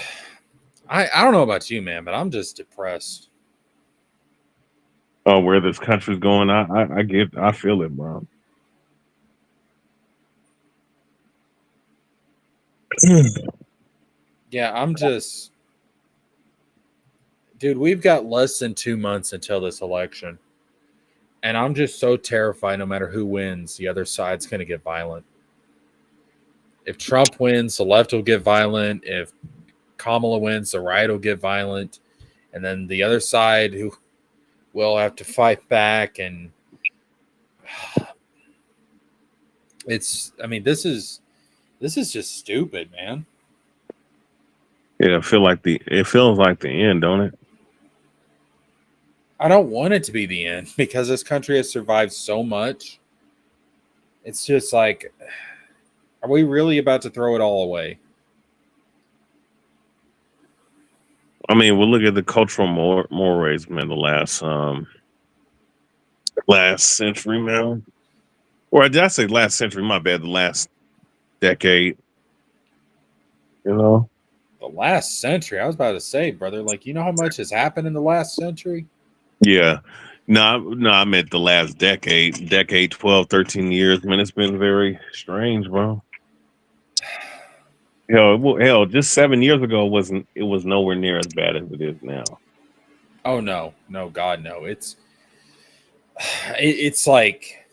I don't know about you, man, but I'm just depressed. Oh, where this country's going, I feel it, bro. Yeah, I'm just, dude, we've got less than 2 months until this election. And I'm just so terrified no matter who wins, the other side's going to get violent. If Trump wins, the left will get violent. If Kamala wins, the right will get violent. And then the other side who will have to fight back. And it's, I mean, this is just stupid, man. Yeah, it feels like the end, don't it? I don't want it to be the end because this country has survived so much. It's just like, are we really about to throw it all away? I mean, we'll look at the cultural mores, man, the last century, man. Or did I say last century? My bad, the last decade. You know? The last century? I was about to say, brother, like, you know how much has happened in the last century? Yeah. No, I meant the last decade, 12, 13 years. Man, it's been very strange, bro. Hell, just 7 years ago it was nowhere near as bad as it is now. Oh no, God, no. It's like,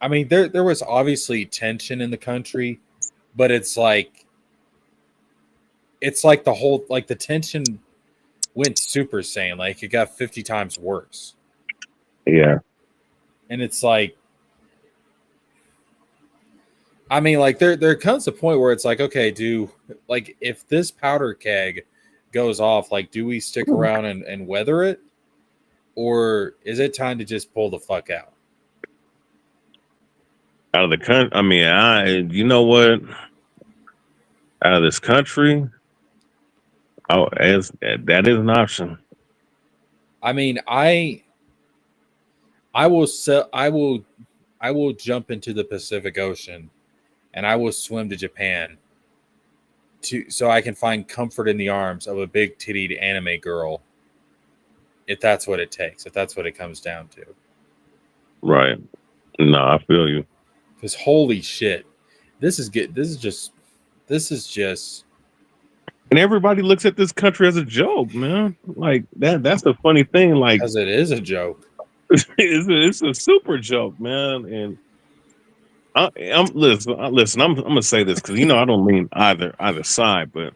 I mean, there was obviously tension in the country, but it's like the whole, like the tension went Super Saiyan, like it got 50 times worse. Yeah. And it's like, I mean, like there comes a point where it's like, okay, like if this powder keg goes off, like do we stick around and weather it? or is it time to just pull the fuck out? Out of the country, I mean, you know what? Out of this country, that is an option. I mean, I will jump into the Pacific Ocean and I will swim to Japan so I can find comfort in the arms of a big tittied anime girl, if that's what it takes, if that's what it comes down to. Right. No, I feel you. Because holy shit, this is just And everybody looks at this country as a joke, man. Like that's the funny thing. Like, because it is a joke. it's a super joke, man. And listen. I'm gonna say this because I don't lean either side, but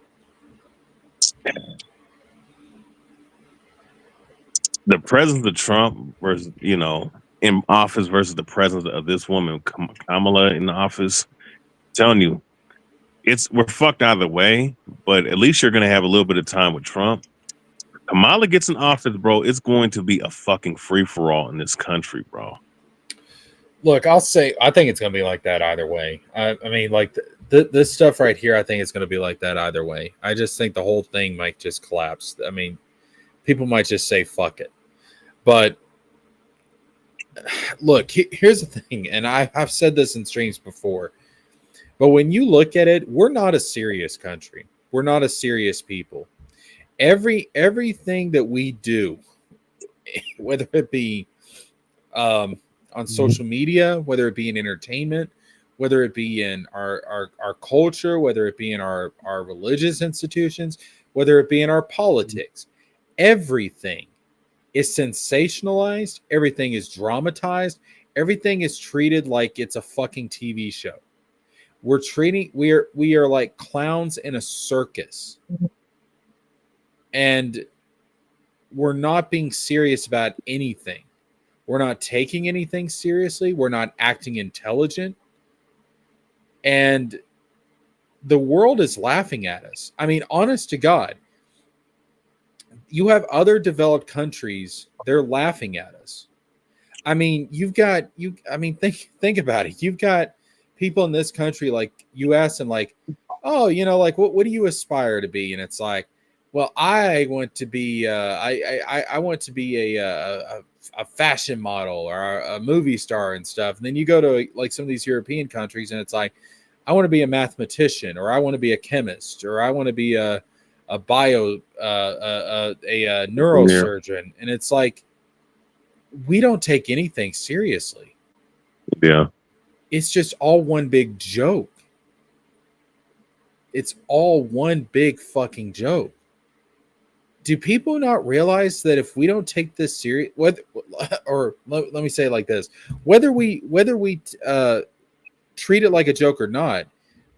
the presence of Trump versus in office versus the presence of this woman Kamala in the office, I'm telling you, we're fucked either way. But at least you're gonna have a little bit of time with Trump. Kamala gets in office, bro. It's going to be a fucking free for all in this country, bro. Look, I'll say I think it's going to be like that either way. I mean, like this stuff right here, I think it's going to be like that either way. I just think the whole thing might just collapse. I mean, people might just say fuck it. But look, here's the thing, and I've said this in streams before. But when you look at it, we're not a serious country. We're not a serious people. Everything that we do, whether it be on social media, whether it be in entertainment, whether it be in our culture, whether it be in our religious institutions, whether it be in our politics, everything is sensationalized, everything is dramatized, everything is treated like it's a fucking TV show. We are like clowns in a circus. And we're not being serious about anything. We're not taking anything seriously. We're not acting intelligent. And the world is laughing at us. I mean, honest to God, you have other developed countries, they're laughing at us. I mean, think about it. You've got people in this country like US and like, oh, like what do you aspire to be? And it's like, well, I want to be I want to be a fashion model or a movie star and stuff. And then you go to like some of these European countries and it's like, I want to be a mathematician, or I want to be a chemist, or I want to be a neurosurgeon. And it's like, we don't take anything seriously. Yeah. It's just all one big joke. It's all one big fucking joke. Do people not realize that if we don't take this serious, let me say it like this, whether we treat it like a joke or not,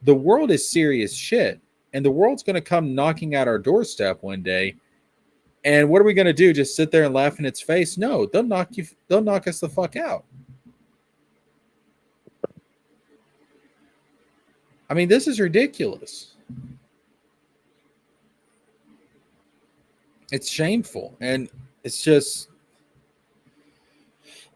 the world is serious shit, and the world's going to come knocking at our doorstep one day. And what are we going to do? Just sit there and laugh in its face? No, they'll knock us the fuck out. I mean, this is ridiculous. It's shameful, and it's just,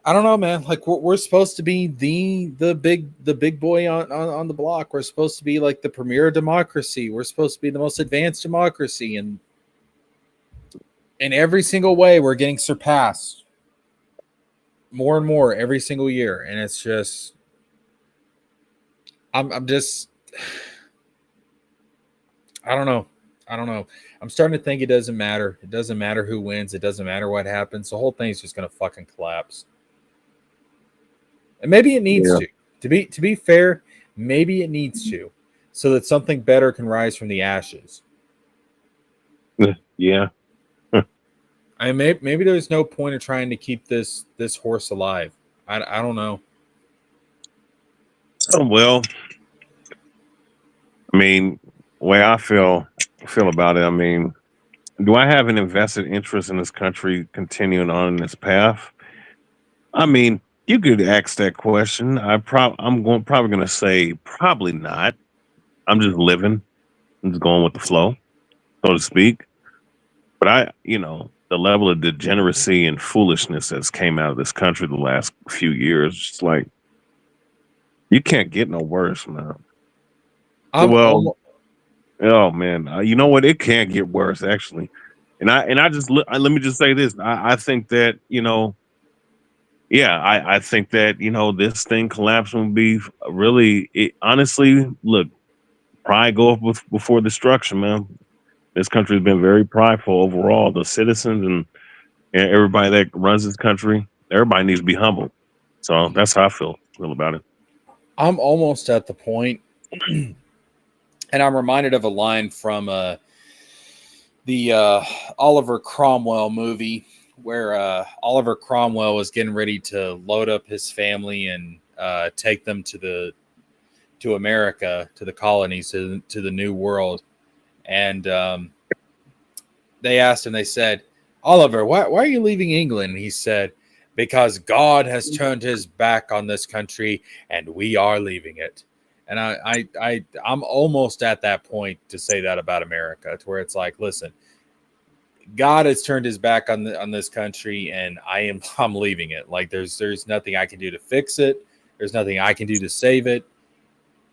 I don't know, man. Like we're supposed to be the big boy on the block. We're supposed to be like the premier democracy. We're supposed to be the most advanced democracy, and in every single way, we're getting surpassed more and more every single year, and it's just, I'm just, I don't know. I'm starting to think it doesn't matter. It doesn't matter who wins. It doesn't matter what happens. The whole thing's just going to fucking collapse. And maybe it needs to. To be fair, maybe it needs to, so that something better can rise from the ashes. Yeah. I maybe there's no point of trying to keep this horse alive. I don't know. Oh, well, I mean, the way I feel about it, I mean, do I have an invested interest in this country continuing on this path? I mean, you could ask that question. I'm probably going to say probably not. I'm just living. I'm just going with the flow, so to speak. But the level of degeneracy and foolishness that's came out of this country the last few years. It's like you can't get no worse, man. I'm Well, almost, oh man, you know what? It can't get worse actually. And I just let me just say this. I think that yeah, I think that this thing collapsing will be really. Honestly, look, pride go up before destruction, man. This country has been very prideful overall. The citizens and everybody that runs this country, everybody needs to be humble. So that's how I feel about it. I'm almost at the point, and I'm reminded of a line from the Oliver Cromwell movie where Oliver Cromwell was getting ready to load up his family and take them to America, to the colonies, to the New World. And they asked him, they said, Oliver, why are you leaving England? And he said, because God has turned his back on this country and we are leaving it. And I'm almost at that point to say that about America, to where it's like, listen, God has turned his back on this country, and I'm leaving it. Like there's nothing I can do to fix it. There's nothing I can do to save it.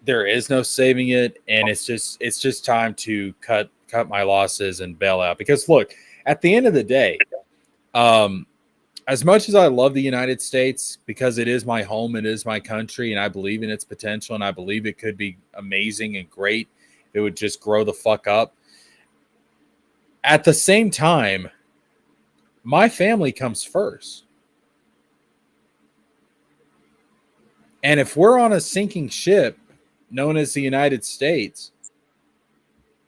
There is no saving it, and it's just time to cut my losses and bail out. Because look, at the end of the day, as much as I love the United States, because it is my home, it is my country, and I believe in its potential, and I believe it could be amazing and great. It would just grow the fuck up. At the same time, my family comes first. And if we're on a sinking ship known as the United States,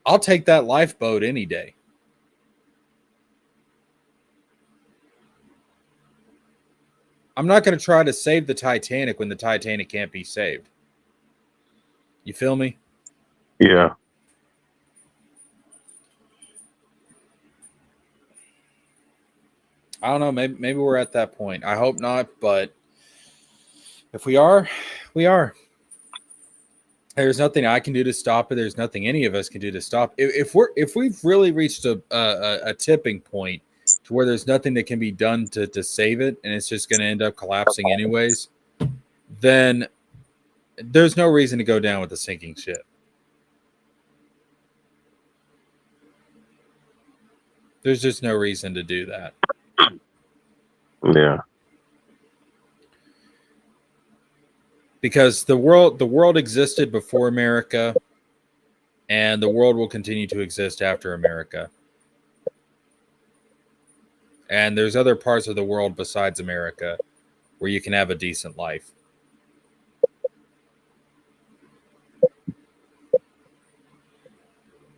I'll take that lifeboat any day. I'm not going to try to save the Titanic when the Titanic can't be saved. You feel me? Yeah. I don't know. Maybe we're at that point. I hope not, but if we are, we are. There's nothing I can do to stop it. There's nothing any of us can do to stop. If we've really reached a tipping point to where there's nothing that can be done to save it, and it's just going to end up collapsing anyways, then there's no reason to go down with the sinking ship. There's just no reason to do that. Yeah. Because the world existed before America, and the world will continue to exist after America. And there's other parts of the world besides America where you can have a decent life.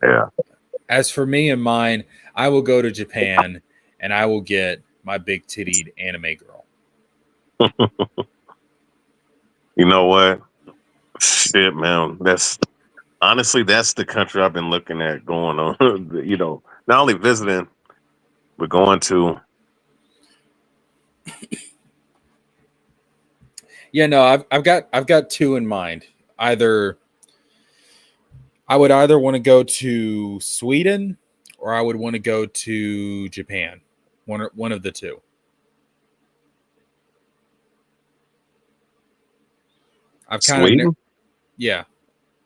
Yeah. As for me and mine, I will go to Japan and I will get my big tittied anime girl. You know what? Shit, man. That's the country I've been looking at going on. Not only visiting, but going to. Yeah, no, I've got two in mind. I would either want to go to Sweden or I would want to go to Japan. One of the two. I've kind Sweden? of yeah,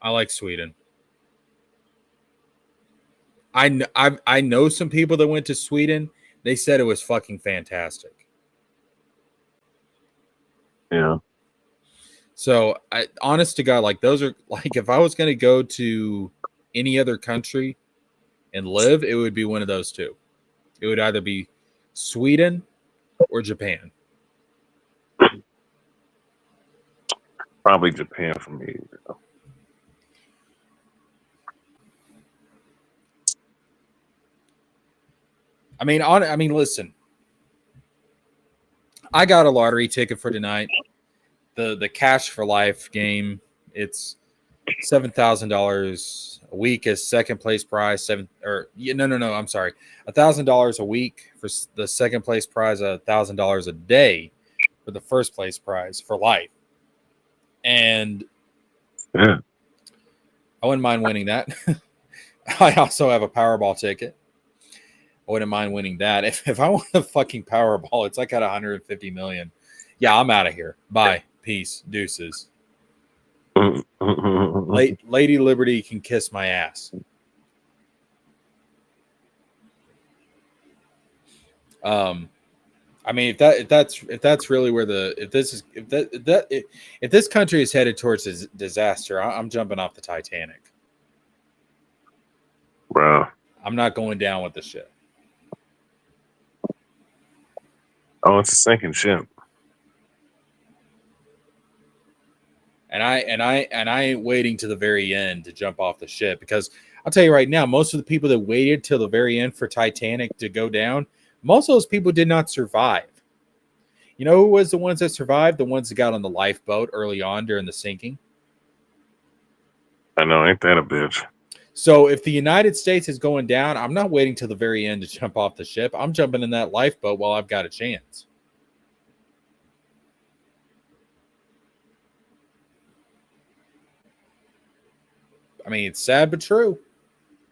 I like Sweden. I know some people that went to Sweden. They said it was fucking fantastic. Yeah. So, honest to God, like those are like if I was going to go to any other country and live, it would be one of those two. It would either be Sweden or Japan. Probably Japan for me. I mean, listen. I got a lottery ticket for tonight. The Cash for Life game. It's $7,000 a week as second place prize. No. I'm sorry, $1,000 a week for the second place prize. $1,000 a day for the first place prize for life. And yeah, I wouldn't mind winning that. I also have a Powerball ticket. I wouldn't mind winning that. If I won the fucking Powerball, it's like at 150 million. Yeah, I'm out of here. Bye. Peace. Deuces. Lady Liberty can kiss my ass. I mean, if that's really where if this country is headed towards a disaster, I'm jumping off the Titanic. Bro. I'm not going down with the ship. Oh, it's a sinking ship. And I ain't waiting to the very end to jump off the ship, because I'll tell you right now, most of the people that waited till the very end for Titanic to go down, most of those people did not survive. You know who was the ones that survived? The ones that got on the lifeboat early on during the sinking. I know, ain't that a bitch? So if the United States is going down, I'm not waiting till the very end to jump off the ship. I'm jumping in that lifeboat while I've got a chance. I mean, it's sad but true.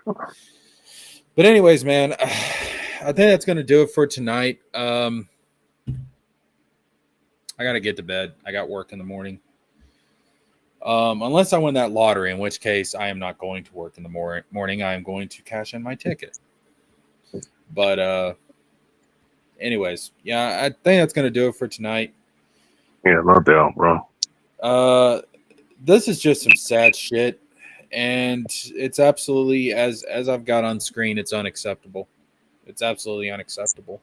But anyways, man, I think that's going to do it for tonight. I got to get to bed. I got work in the morning. Unless I win that lottery, in which case I am not going to work in the morning. I am going to cash in my ticket. But anyways, yeah, I think that's going to do it for tonight. Yeah, no doubt, bro. This is just some sad shit. And it's absolutely, as I've got on screen, it's unacceptable. It's absolutely unacceptable.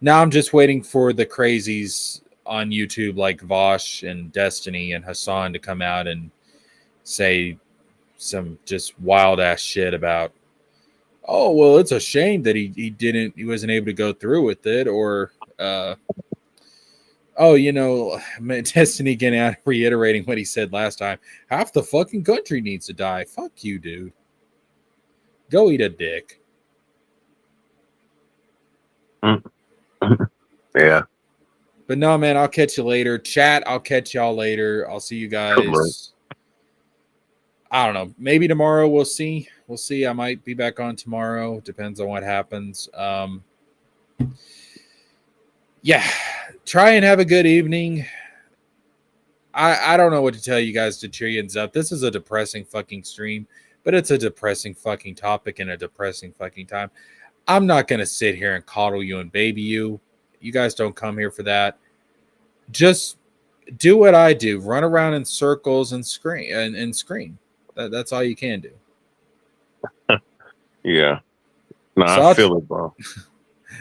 Now I'm just waiting for the crazies on YouTube like Vosh and Destiny and Hassan to come out and say some just wild ass shit about, oh, well, it's a shame that he wasn't able to go through with it, or oh, you know, Destiny getting out reiterating what he said last time. Half the fucking country needs to die. Fuck you, dude. Go eat a dick. Yeah. But no, man, I'll catch you later. Chat, I'll catch y'all later. I'll see you guys. I don't know. Maybe tomorrow. We'll see. We'll see. I might be back on tomorrow. Depends on what happens. Yeah. Try and have a good evening. I don't know what to tell you guys to cheer you up. This is a depressing fucking stream, but it's a depressing fucking topic and a depressing fucking time. I'm not going to sit here and coddle you and baby you. You guys don't come here for that. Just do what I do. Run around in circles and scream and scream. That's all you can do. Yeah. No, So I feel it, bro.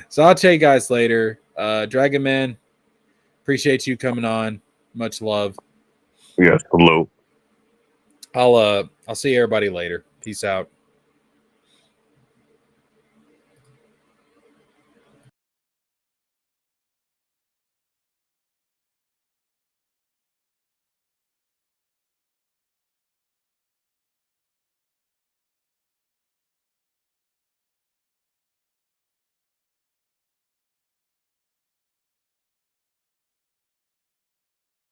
So I'll tell you guys later. Dragon Man, appreciate you coming on. Much love. Yes, hello. I'll see everybody later. Peace out.